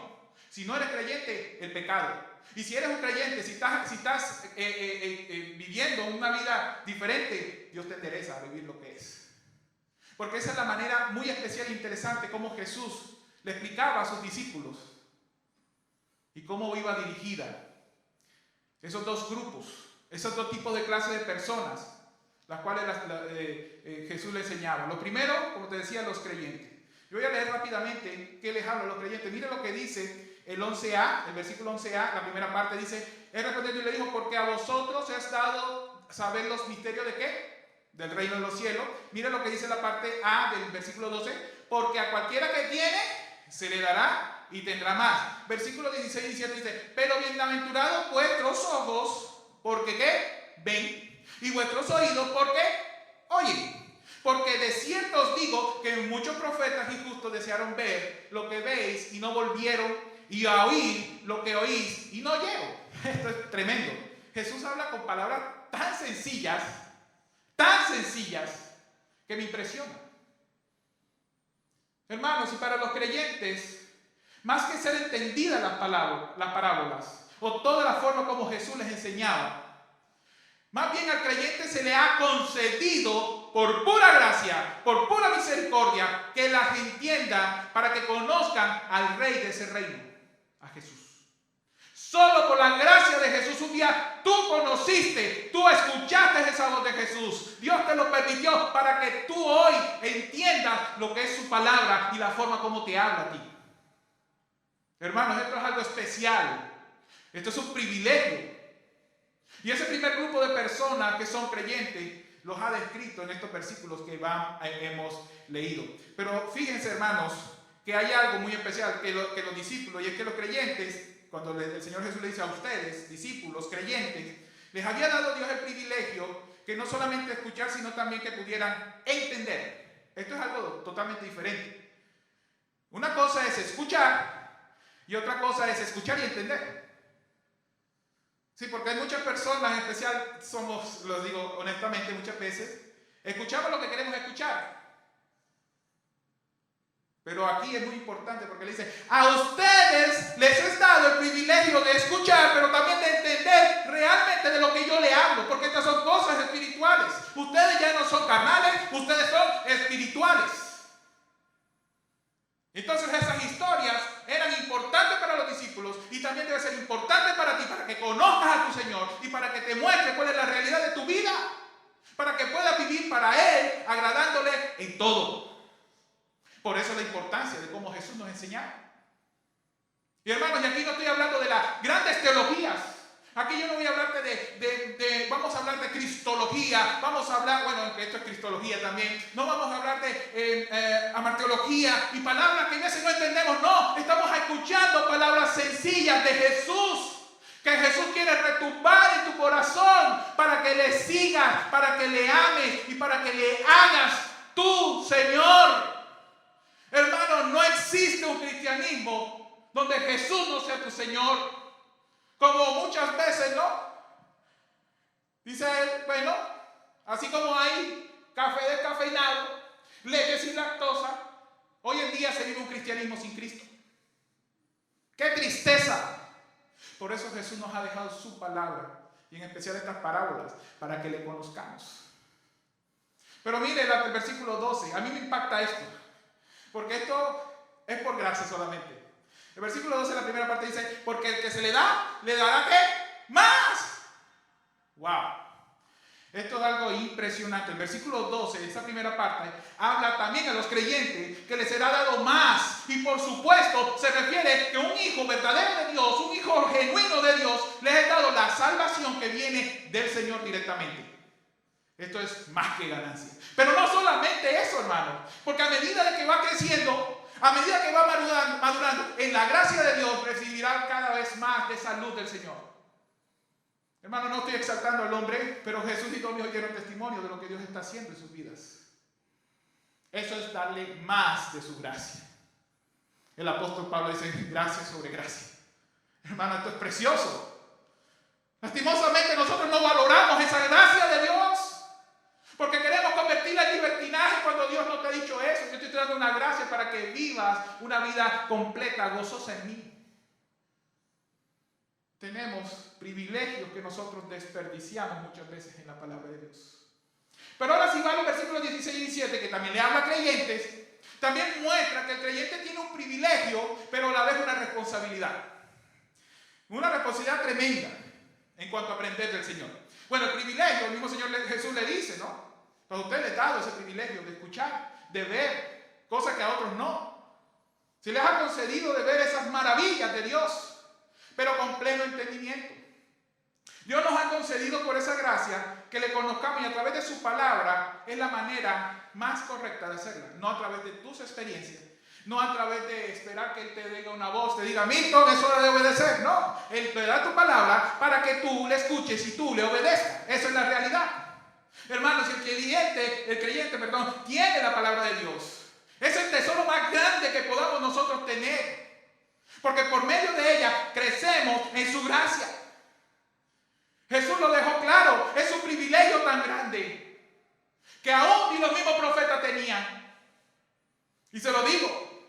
Si no eres creyente, el pecado. Y si eres un creyente, si estás viviendo una vida diferente, Dios te endereza a vivir lo que es. Porque esa es la manera muy especial e interesante como Jesús le explicaba a sus discípulos y cómo iba dirigida esos dos grupos, esos dos tipos de clases de personas, las cuales Jesús le enseñaba. Lo primero, como te decía, los creyentes. Yo voy a leer rápidamente qué les hablo a los creyentes. Mire lo que dice el 11a, el versículo 11a, la primera parte dice, él respondiendo y le dijo, porque a vosotros es dado saber los misterios de ¿qué? Del reino de los cielos. Mire lo que dice la parte A del versículo 12, porque a cualquiera que tiene, se le dará y tendrá más. Versículo 16 y 17 dice, pero bienaventurados vuestros ojos, porque ¿qué? Ven, y vuestros oídos, porque oyen. Porque de cierto os digo que muchos profetas injustos desearon ver lo que veis y no volvieron, y a oír lo que oís y no oyeron. Esto es tremendo. Jesús habla con palabras tan sencillas, que me impresionan. Hermanos, y para los creyentes, más que ser entendidas las parábolas, o toda la forma como Jesús les enseñaba, más bien al creyente se le ha concedido por pura gracia, por pura misericordia, que las entiendan para que conozcan al Rey de ese reino, a Jesús. Solo por la gracia de Jesús un día tú conociste, tú escuchaste esa voz de Jesús. Dios te lo permitió para que tú hoy entiendas lo que es su palabra y la forma como te habla a ti. Hermanos, esto es algo especial. Esto es un privilegio. Y ese primer grupo de personas que son creyentes los ha descrito en estos versículos que hemos leído. Pero fíjense, hermanos, que hay algo muy especial que los discípulos, y es que los creyentes, cuando el Señor Jesús le dice a ustedes, discípulos, creyentes, les había dado Dios el privilegio que no solamente escuchar, sino también que pudieran entender. Esto es algo totalmente diferente. Una cosa es escuchar y otra cosa es escuchar y entender. Sí, porque hay muchas personas, en especial somos, lo digo honestamente muchas veces, escuchamos lo que queremos escuchar. Pero aquí es muy importante porque le dice, a ustedes les he dado el privilegio de escuchar, pero también de entender realmente de lo que yo le hablo, porque estas son cosas espirituales. Ustedes ya no son carnales, ustedes son espirituales. Entonces esas historias eran importantes para los discípulos y también debe ser importante para ti, para que conozcas a tu Señor y para que te muestre cuál es la realidad de tu vida, para que puedas vivir para Él, agradándole en todo. Por eso la importancia de cómo Jesús nos enseñaba. Y hermanos, y aquí no estoy hablando de las grandes teologías. Aquí yo no voy a hablarte vamos a hablar de cristología, vamos a hablar, bueno, esto es cristología también, no vamos a hablar de amarteología y palabras que a veces no entendemos, no, estamos escuchando palabras sencillas de Jesús, que Jesús quiere retumbar en tu corazón para que le sigas, para que le ames y para que le hagas tu Señor. Hermanos, no existe un cristianismo donde Jesús no sea tu Señor. Como muchas veces, ¿no? Dice él, bueno, así como hay café descafeinado, leche sin lactosa, hoy en día se vive un cristianismo sin Cristo. ¡Qué tristeza! Por eso Jesús nos ha dejado su palabra, y en especial estas parábolas, para que le conozcamos. Pero mire el versículo 12, a mí me impacta esto, porque esto es por gracia solamente. El versículo 12, la primera parte dice, porque el que se le da, le dará ¿qué? ¡Más! ¡Wow! Esto es algo impresionante. El versículo 12, esa primera parte, habla también a los creyentes que les será dado más. Y por supuesto, se refiere que un hijo verdadero de Dios, un hijo genuino de Dios, les es dado la salvación que viene del Señor directamente. Esto es más que ganancia. Pero no solamente eso, hermano, porque a medida de que va creciendo, a medida que va madurando en la gracia de Dios, recibirá cada vez más de salud del Señor. Hermano, no estoy exaltando al hombre, pero Jesús y todos oyeron testimonio de lo que Dios está haciendo en sus vidas. Eso es darle más de su gracia. El apóstol Pablo dice, gracia sobre gracia. Hermano, esto es precioso. Lastimosamente nosotros no valoramos esa gracia de Dios, porque queremos convertirla en libertinaje cuando Dios no te ha dicho eso. Yo te estoy dando una gracia para que vivas una vida completa, gozosa en mí. Tenemos privilegios que nosotros desperdiciamos muchas veces en la palabra de Dios. Pero ahora si va a los versículos 16 y 17, que también le habla a creyentes, también muestra que el creyente tiene un privilegio, pero a la vez una responsabilidad. Una responsabilidad tremenda en cuanto a aprender del Señor. Bueno, el privilegio, el mismo Señor Jesús le dice, ¿no? A usted le ha dado ese privilegio de escuchar, de ver, cosas que a otros no. Se les ha concedido de ver esas maravillas de Dios, pero con pleno entendimiento. Dios nos ha concedido por esa gracia que le conozcamos, y a través de su palabra es la manera más correcta de hacerla. No a través de tus experiencias, no a través de esperar que Él te diga una voz, te diga, Milton, es hora de obedecer. No, Él te da tu palabra para que tú le escuches y tú le obedezcas. Esa es la realidad. Hermanos, el creyente, tiene la palabra de Dios. Es el tesoro más grande que podamos nosotros tener. Porque por medio de ella crecemos en su gracia. Jesús lo dejó claro, es un privilegio tan grande que aún ni los mismos profetas tenían. Y se lo digo,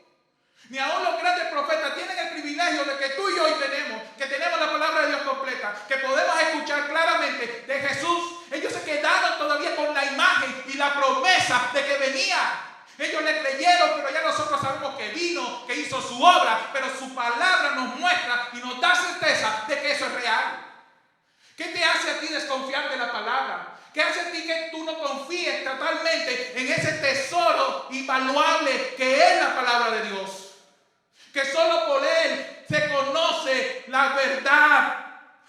ni aún los grandes profetas tienen el privilegio de que tú y yo hoy tenemos, que tenemos la palabra de Dios completa, que podemos escuchar claramente de Jesús. Ellos se quedaron todavía con la imagen y la promesa de que venía. Ellos le creyeron, pero ya nosotros sabemos que vino, que hizo su obra, pero su palabra nos muestra y nos da certeza de que eso es real. ¿Qué te hace a ti desconfiar de la palabra? ¿Qué hace a ti que tú no confíes totalmente en ese tesoro invaluable que es la palabra de Dios? Que solo por Él se conoce la verdad.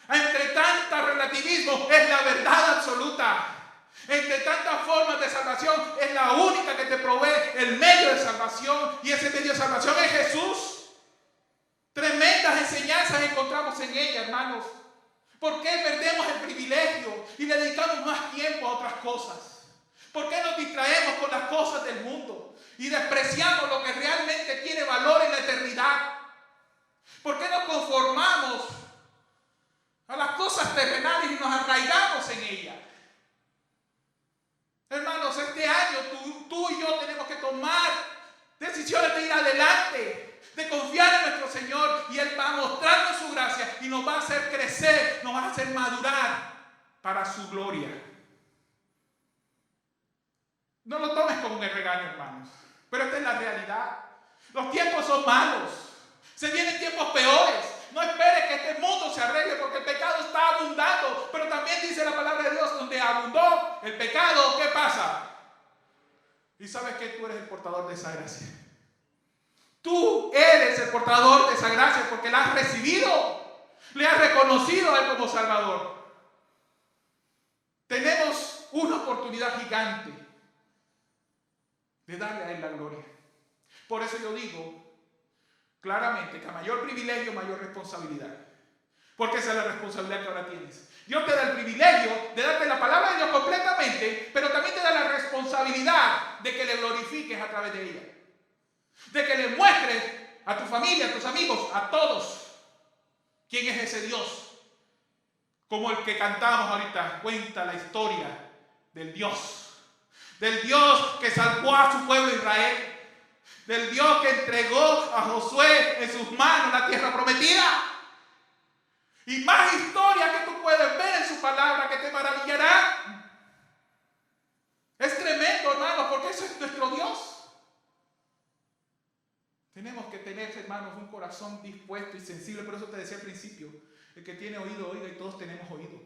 Entre tanto relativismo es la verdad absoluta. Entre tantas formas de salvación es la única que te provee el medio de salvación, y ese medio de salvación es Jesús. Tremendas enseñanzas encontramos en ella, hermanos. ¿Por qué perdemos el privilegio y le dedicamos más tiempo a otras cosas? ¿Por qué nos distraemos con las cosas del mundo y despreciamos lo que realmente tiene valor en la eternidad? ¿Por qué nos conformamos a las cosas terrenales y nos arraigamos en ellas? Hermanos, este año tú y yo tenemos que tomar decisiones de ir adelante, de confiar en nuestro Señor, y Él va a mostrarnos su gracia y nos va a hacer crecer, nos va a hacer madurar para su gloria. No lo tomes como un regaño, hermanos, pero esta es la realidad. Los tiempos son malos, se vienen tiempos peores. No esperes que este mundo se arregle, porque el pecado está abundando. Pero también dice la palabra de Dios, donde abundó el pecado, ¿qué pasa? Y sabes que tú eres el portador de esa gracia. Tú eres el portador de esa gracia porque la has recibido. Le has reconocido a Él como Salvador. Tenemos una oportunidad gigante de darle a Él la gloria. Por eso yo digo claramente que a mayor privilegio, mayor responsabilidad. Porque esa es la responsabilidad que ahora tienes. Dios te da el privilegio de darte la palabra de Dios completamente, pero también te da la responsabilidad de que le glorifiques a través de ella. De que le muestres a tu familia, a tus amigos, a todos, quién es ese Dios como el que cantamos ahorita, cuenta la historia del Dios que salvó a su pueblo Israel, del Dios que entregó a Josué en sus manos la tierra prometida. Y más historia que tú puedes ver en su palabra que te maravillará. Es tremendo, hermanos, porque ese es nuestro Dios. Tenemos que tener, hermanos, un corazón dispuesto y sensible. Por eso te decía al principio, el que tiene oído, oiga, y todos tenemos oído,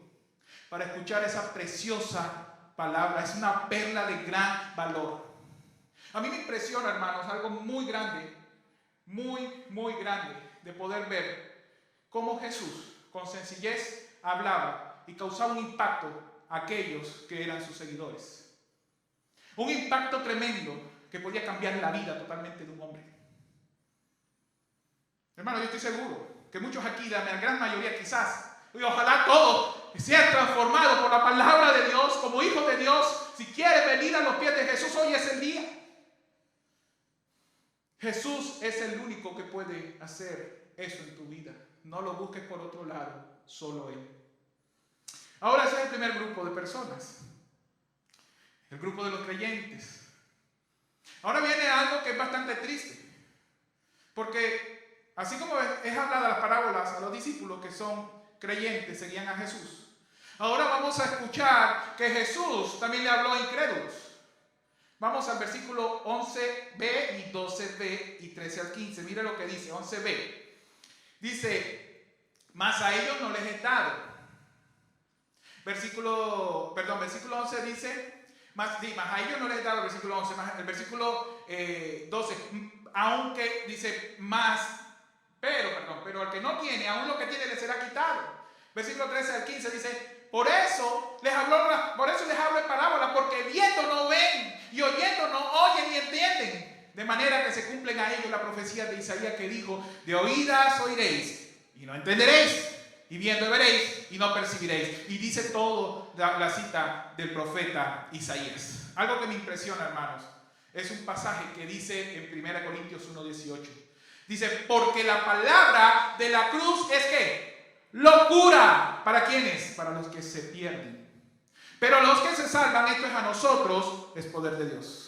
para escuchar esa preciosa palabra. Es una perla de gran valor. A mí me impresiona, hermanos, algo muy grande, muy grande, de poder ver cómo Jesús con sencillez hablaba y causaba un impacto a aquellos que eran sus seguidores. Un impacto tremendo que podía cambiar la vida totalmente de un hombre. Hermano, yo estoy seguro que muchos aquí, la gran mayoría quizás, y ojalá todos sean transformados por la palabra de Dios como hijos de Dios. Si quieres venir a los pies de Jesús, hoy es el día. Jesús es el único que puede hacer eso en tu vida. No lo busques por otro lado, solo Él. Ahora ese es el primer grupo de personas, el grupo de los creyentes. Ahora viene algo que es bastante triste, porque así como es hablada las parábolas a los discípulos que son creyentes, seguían a Jesús, ahora vamos a escuchar que Jesús también le habló a incrédulos. Vamos al versículo 11b y 12b y 13 al 15. Mire lo que dice, 11b. Dice, mas a ellos no les he dado. Versículo 11 dice, más a ellos no les he dado, versículo 11. El versículo 12, aunque dice más, pero al que no tiene, aún lo que tiene le será quitado. Versículo 13 al 15 dice, por eso les hablo en parábola, porque viendo no ven y oyendo no oyen ni entienden. De manera que se cumplen a ellos la profecía de Isaías que dijo, de oídas oiréis y no entenderéis, y viendo veréis y no percibiréis. Y dice todo la cita del profeta Isaías. Algo que me impresiona, hermanos, es un pasaje que dice en 1 Corintios 1:18. Dice, porque la palabra de la cruz es ¿qué? Locura. ¿Para quiénes? Para los que se pierden. Pero los que se salvan, esto es a nosotros, es poder de Dios.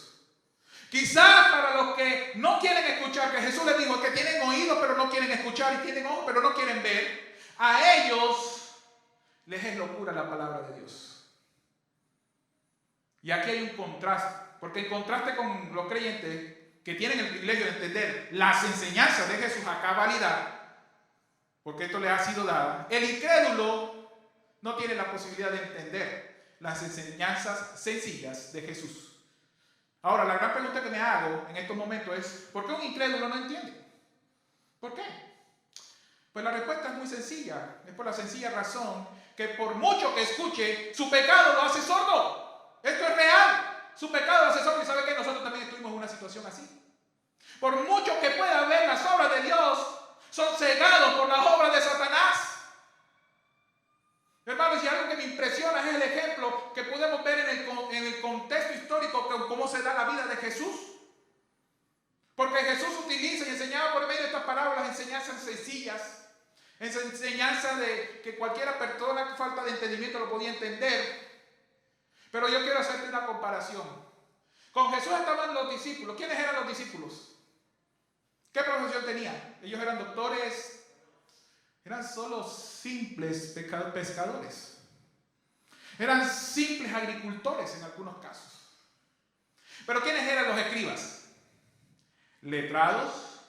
Quizás para los que no quieren escuchar, que Jesús les dijo que tienen oídos pero no quieren escuchar y tienen ojos pero no quieren ver, a ellos les es locura la palabra de Dios. Y aquí hay un contraste, porque en contraste con los creyentes que tienen el privilegio de entender las enseñanzas de Jesús a cabalidad, porque esto les ha sido dado, el incrédulo no tiene la posibilidad de entender las enseñanzas sencillas de Jesús. Ahora, la gran pregunta que me hago en estos momentos es, ¿por qué un incrédulo no entiende? ¿Por qué? Pues la respuesta es muy sencilla. Es por la sencilla razón que por mucho que escuche, su pecado lo hace sordo. Esto es real. Su pecado lo hace sordo. Y sabe que nosotros también estuvimos en una situación así. Por mucho que pueda ver las obras de Dios, son cegados por las obras de Satanás. Hermanos, y algo que me impresiona es el ejemplo que podemos ver en el contexto histórico de cómo se da la vida de Jesús. Porque Jesús utiliza y enseñaba por medio de estas parábolas enseñanzas sencillas, enseñanzas de que cualquiera persona con falta de entendimiento lo podía entender. Pero yo quiero hacerte una comparación. Con Jesús estaban los discípulos. ¿Quiénes eran los discípulos? ¿Qué profesión tenían? Ellos eran doctores. Eran solo simples pescadores. Eran simples agricultores en algunos casos. Pero ¿quiénes eran los escribas? Letrados.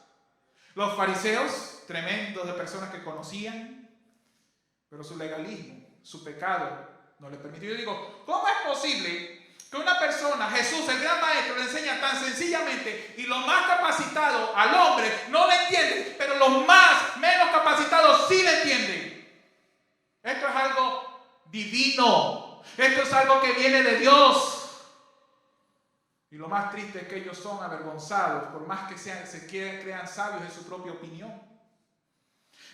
Los fariseos, tremendos de personas que conocían, pero su legalismo, su pecado no les permitió. Yo digo, ¿cómo es posible que una persona, Jesús, el gran maestro, le enseña tan sencillamente y los más capacitados al hombre no le entienden, pero los menos capacitados sí le entienden? Esto es algo divino. Esto es algo que viene de Dios. Y lo más triste es que ellos son avergonzados, por más que crean sabios en su propia opinión.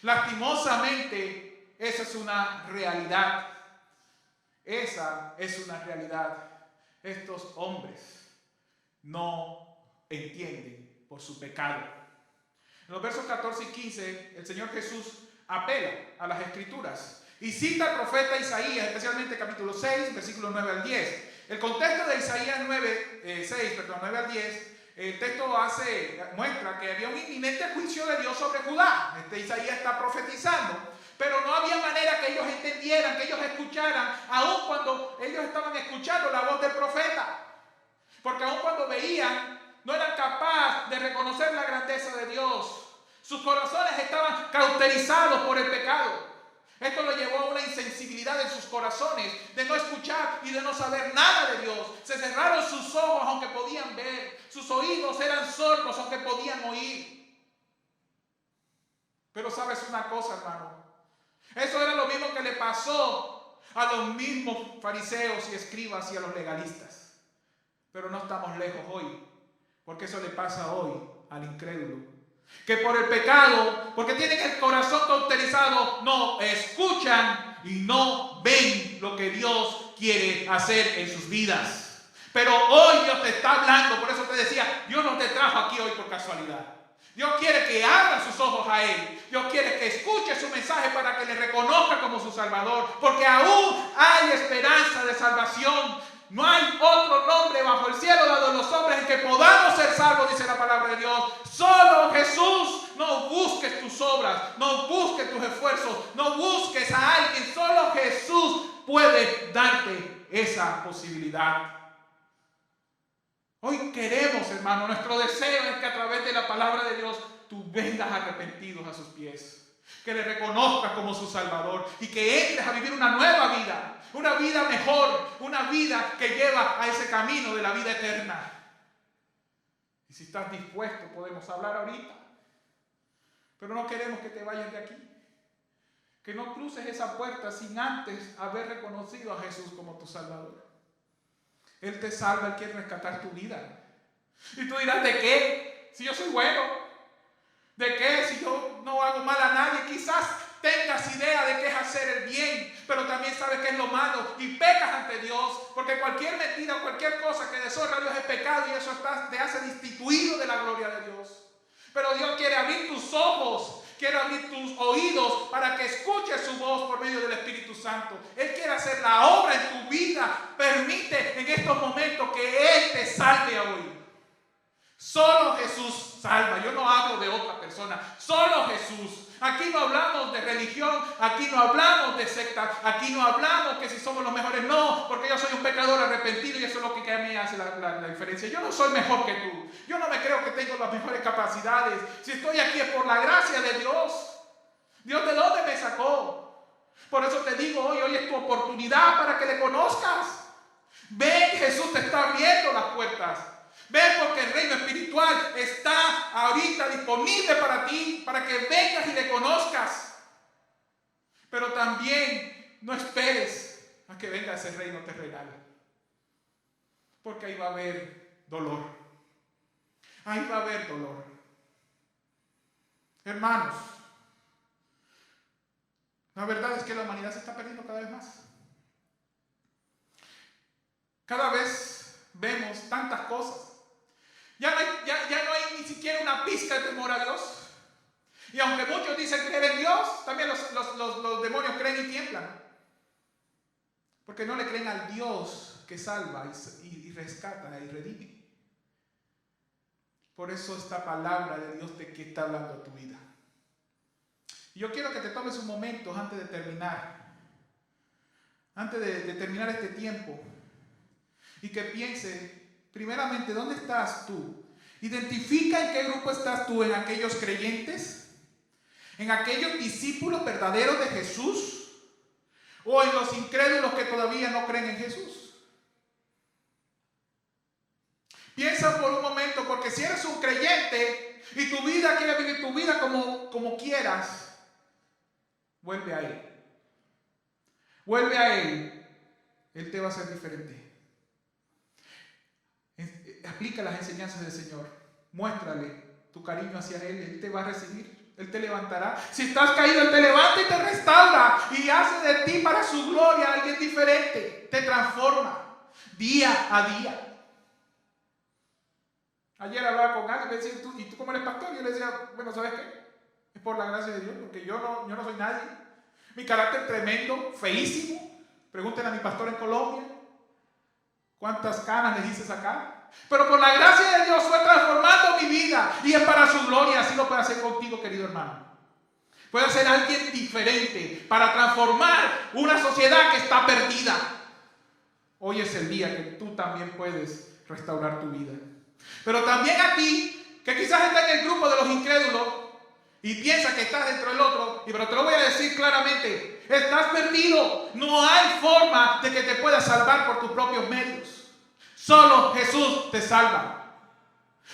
Lastimosamente, esa es una realidad. Esa es una realidad. Estos hombres no entienden por su pecado. En los versos 14 y 15, el Señor Jesús apela a las Escrituras Y cita al profeta Isaías, especialmente capítulo 6, versículos 9 al 10. El contexto de Isaías 9 al 10, el texto muestra que había un inminente juicio de Dios sobre Judá. Isaías está profetizando, pero no había manera que ellos entendieran, que ellos escucharan, aun cuando ellos estaban escuchando la voz del profeta. Porque aun cuando veían, no eran capaces de reconocer la grandeza de Dios. Sus corazones estaban cauterizados por el pecado. Esto lo llevó a una insensibilidad en sus corazones, de no escuchar y de no saber nada de Dios. Se cerraron sus ojos aunque podían ver. Sus oídos eran sordos aunque podían oír. Pero sabes una cosa, hermano. Eso era lo mismo que le pasó a los mismos fariseos y escribas y a los legalistas. Pero no estamos lejos hoy, porque eso le pasa hoy al incrédulo. Que por el pecado, porque tienen el corazón cauterizado, no escuchan y no ven lo que Dios quiere hacer en sus vidas. Pero hoy Dios te está hablando, por eso te decía, Dios no te trajo aquí hoy por casualidad. Dios quiere que abra sus ojos a Él. Dios quiere que escuche su mensaje para que le reconozca como su Salvador. Porque aún hay esperanza de salvación. No hay otro nombre bajo el cielo dado a los hombres en que podamos ser salvos, dice la palabra de Dios. Solo Jesús. No busques tus obras, no busques tus esfuerzos, no busques a alguien. Solo Jesús puede darte esa posibilidad. Hoy queremos, hermano, nuestro deseo es que a través de la palabra de Dios tú vengas arrepentidos a sus pies. Que le reconozcas como su Salvador y que entres a vivir una nueva vida, una vida mejor, una vida que lleva a ese camino de la vida eterna. Y si estás dispuesto, podemos hablar ahorita. Pero no queremos que te vayas de aquí. Que no cruces esa puerta sin antes haber reconocido a Jesús como tu Salvador. Él te salva, Él quiere rescatar tu vida. Y tú dirás, ¿de qué? Si yo soy bueno. ¿De qué? Si yo no hago mal a nadie. Quizás tengas idea de qué es hacer el bien, pero también sabes qué es lo malo y pecas ante Dios, porque cualquier mentira o cualquier cosa que deshonra a Dios es pecado y eso te hace destituido de la gloria de Dios. Pero Dios quiere abrir tus ojos, quiere abrir tus oídos para que escuches su voz por medio del Espíritu Santo. Él quiere hacer la obra en tu vida. Permite en estos momentos que Él te salve hoy. Solo Jesús salva. Yo no hablo de otra persona. Solo Jesús. Aquí no hablamos de religión. Aquí no hablamos de secta. Aquí no hablamos que si somos los mejores. No, porque yo soy un pecador arrepentido y eso es lo que a mí hace la diferencia. Yo no soy mejor que tú. Yo no me creo que tengo las mejores capacidades. Si estoy aquí es por la gracia de Dios. Dios, ¿de dónde me sacó? Por eso te digo hoy es tu oportunidad para que le conozcas. Ven, Jesús te está abriendo las puertas. Ven, porque el reino espiritual está ahorita disponible para ti, para que vengas y le conozcas. Pero también no esperes a que venga ese reino terrenal, porque ahí va a haber dolor. Ahí va a haber dolor. Hermanos, la verdad es que la humanidad se está perdiendo cada vez más. Cada vez vemos tantas cosas. Ya no hay ni siquiera una pizca de temor a Dios. Y aunque muchos dicen creer en Dios, también los demonios creen y tiemblan. Porque no le creen al Dios que salva y rescata y redime. Por eso esta palabra de Dios que está hablando a tu vida. Y yo quiero que te tomes un momento antes de terminar. Antes de terminar este tiempo. Y que pienses, primeramente, ¿dónde estás tú? Identifica en qué grupo estás tú, en aquellos creyentes, en aquellos discípulos verdaderos de Jesús, o en los incrédulos que todavía no creen en Jesús. Piensa por un momento, porque si eres un creyente y tu vida quiere vivir tu vida como quieras, vuelve a Él. Vuelve a Él. Él te va a hacer diferente. Aplica las enseñanzas del Señor. Muéstrale tu cariño hacia Él. Él te va a recibir. Él te levantará. Si estás caído, Él te levanta y te restaura. Y hace de ti para su gloria alguien diferente. Te transforma día a día. Ayer hablaba con alguien y me decía, ¿y tú cómo eres pastor? Y yo le decía, bueno, ¿sabes qué? Es por la gracia de Dios, porque yo no soy nadie. Mi carácter tremendo, feísimo. Pregúntenle a mi pastor en Colombia. ¿Cuántas canas le hice sacar? Pero por la gracia de Dios fue transformando mi vida. Y es para su gloria. Así lo puede hacer contigo, querido hermano. Puede ser alguien diferente para transformar una sociedad que está perdida. Hoy es el día que tú también puedes restaurar tu vida. Pero también a ti, que quizás estás en el grupo de los incrédulos y piensas que estás dentro del otro, pero te lo voy a decir claramente, estás perdido. No hay forma de que te puedas salvar por tus propios medios. Solo Jesús te salva.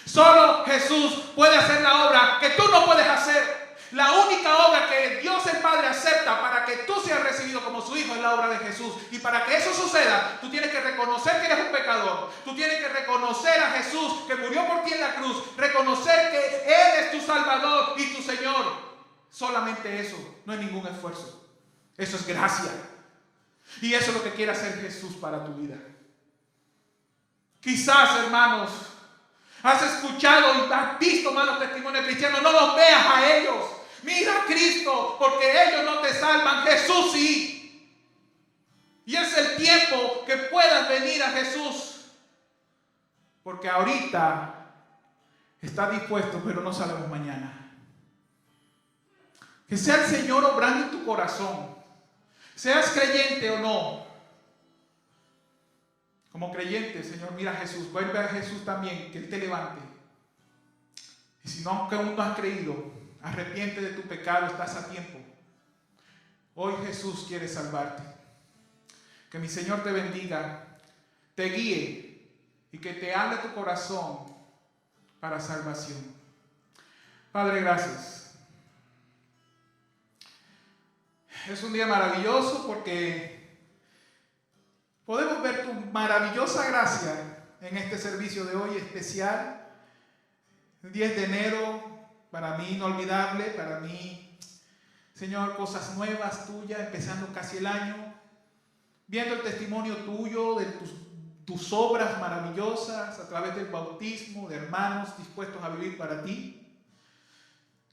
Solo Jesús puede hacer la obra que tú no puedes hacer. La única obra que Dios el Padre acepta para que tú seas recibido como su hijo es la obra de Jesús. Y para que eso suceda, tú tienes que reconocer que eres un pecador. Tú tienes que reconocer a Jesús que murió por ti en la cruz. Reconocer que Él es tu Salvador y tu Señor. Solamente eso, no es ningún esfuerzo. Eso es gracia. Y eso es lo que quiere hacer Jesús para tu vida. Quizás, hermanos, has escuchado y has visto malos testimonios cristianos. No los veas a ellos. Mira a Cristo, porque ellos no te salvan. Jesús sí. Y es el tiempo que puedas venir a Jesús. Porque ahorita está dispuesto, pero no sabemos mañana. Que sea el Señor obrando en tu corazón. Seas creyente o no. Como creyente, Señor, mira a Jesús. Vuelve a Jesús también, que Él te levante. Y si no, aunque aún no has creído, arrepiente de tu pecado, estás a tiempo. Hoy Jesús quiere salvarte. Que mi Señor te bendiga, te guíe y que te hable tu corazón para salvación. Padre, gracias. Es un día maravilloso porque podemos ver tu maravillosa gracia en este servicio de hoy especial. El 10 de enero, para mí inolvidable, para mí, Señor, cosas nuevas tuyas, empezando casi el año, viendo el testimonio tuyo de tus obras maravillosas a través del bautismo de hermanos dispuestos a vivir para ti.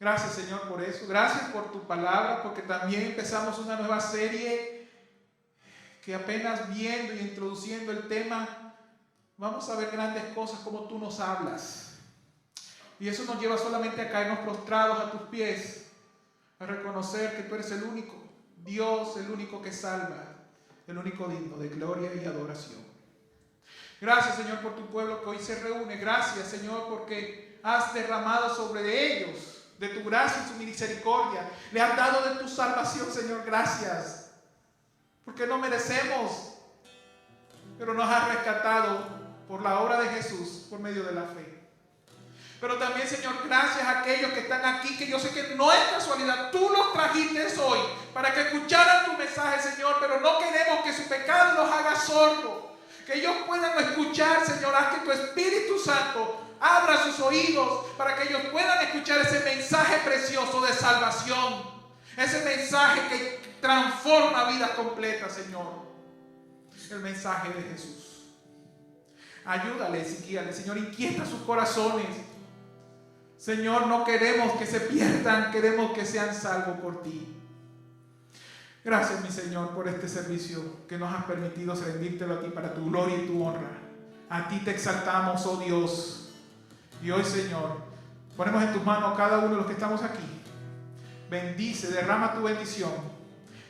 Gracias, Señor, por eso. Gracias por tu palabra, porque también empezamos una nueva serie que apenas viendo y introduciendo el tema, vamos a ver grandes cosas como tú nos hablas. Y eso nos lleva solamente a caernos prostrados a tus pies, a reconocer que tú eres el único Dios, el único que salva, el único digno de gloria y adoración. Gracias, Señor, por tu pueblo que hoy se reúne. Gracias, Señor, porque has derramado sobre ellos de tu gracia y tu misericordia. Le has dado de tu salvación, Señor. Gracias. Porque no merecemos, pero nos has rescatado por la obra de Jesús, por medio de la fe. Pero también, Señor, gracias a aquellos que están aquí, que yo sé que no es casualidad. Tú los trajiste hoy para que escucharan tu mensaje, Señor, pero no queremos que su pecado los haga sordos. Que ellos puedan escuchar, Señor, haz que tu Espíritu Santo abra sus oídos para que ellos puedan escuchar ese mensaje precioso de salvación. Ese mensaje que transforma vidas completas, Señor. El mensaje de Jesús. Ayúdales y guíales, Señor, inquieta sus corazones. Señor, no queremos que se pierdan, queremos que sean salvos por ti. Gracias, mi Señor, por este servicio que nos has permitido rendírtelo a ti para tu gloria y tu honra. A ti te exaltamos, oh Dios. Y hoy, Señor, ponemos en tus manos a cada uno de los que estamos aquí. Bendice, derrama tu bendición.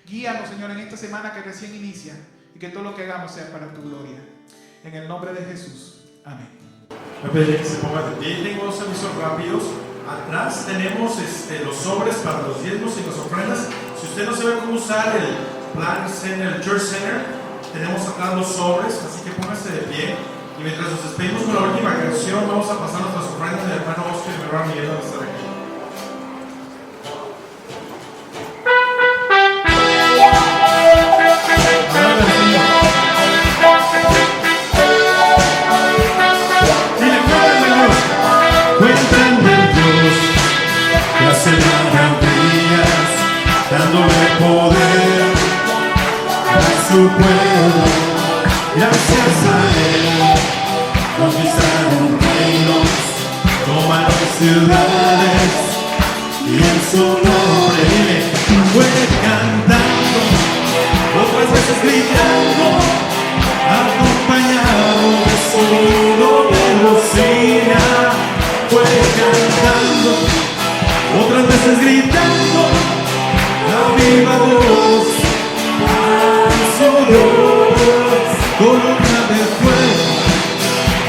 Guíanos, Señor, en esta semana que recién inicia y que todo lo que hagamos sea para tu gloria. En el nombre de Jesús. Amén. Me pediría que se ponga de pie. Tengo dos avisos rápidos. Atrás tenemos los sobres para los diezmos y las ofrendas. Si usted no sabe cómo usar el Plan Center, el Church Center, tenemos acá los sobres, así que póngase de pie. Y mientras nos despedimos con la última canción, vamos a pasar nuestras ofrendas del hermano Oscar y mi hermano Miguel a estar aquí. Dándole poder a su pueblo, gracias a Él, conquistaron reinos, tomaron ciudades. sonido de bocina fue cantando, otras veces gritando a viva voz a su Dios. Columna de fuego,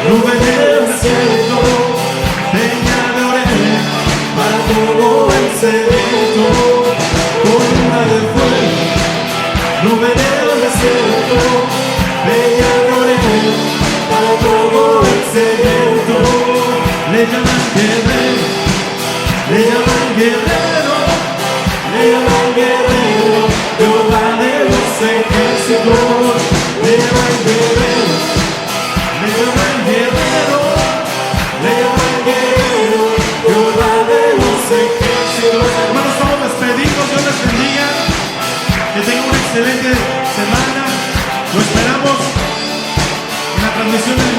nube del desierto, peña de orén para todo el sediento. Columna de fuego, nube del desierto, peña de orén para todo el sediento. Le llaman guerrero, le llaman guerrero, le llaman guerrero, Jehová de los ejércitos. Le llaman guerrero, le llaman guerrero, le llaman guerrero, Jehová de los ejércitos. Hermanos, estamos despedidos, Dios les bendiga, que tengan una excelente semana. Lo esperamos en la transmisión de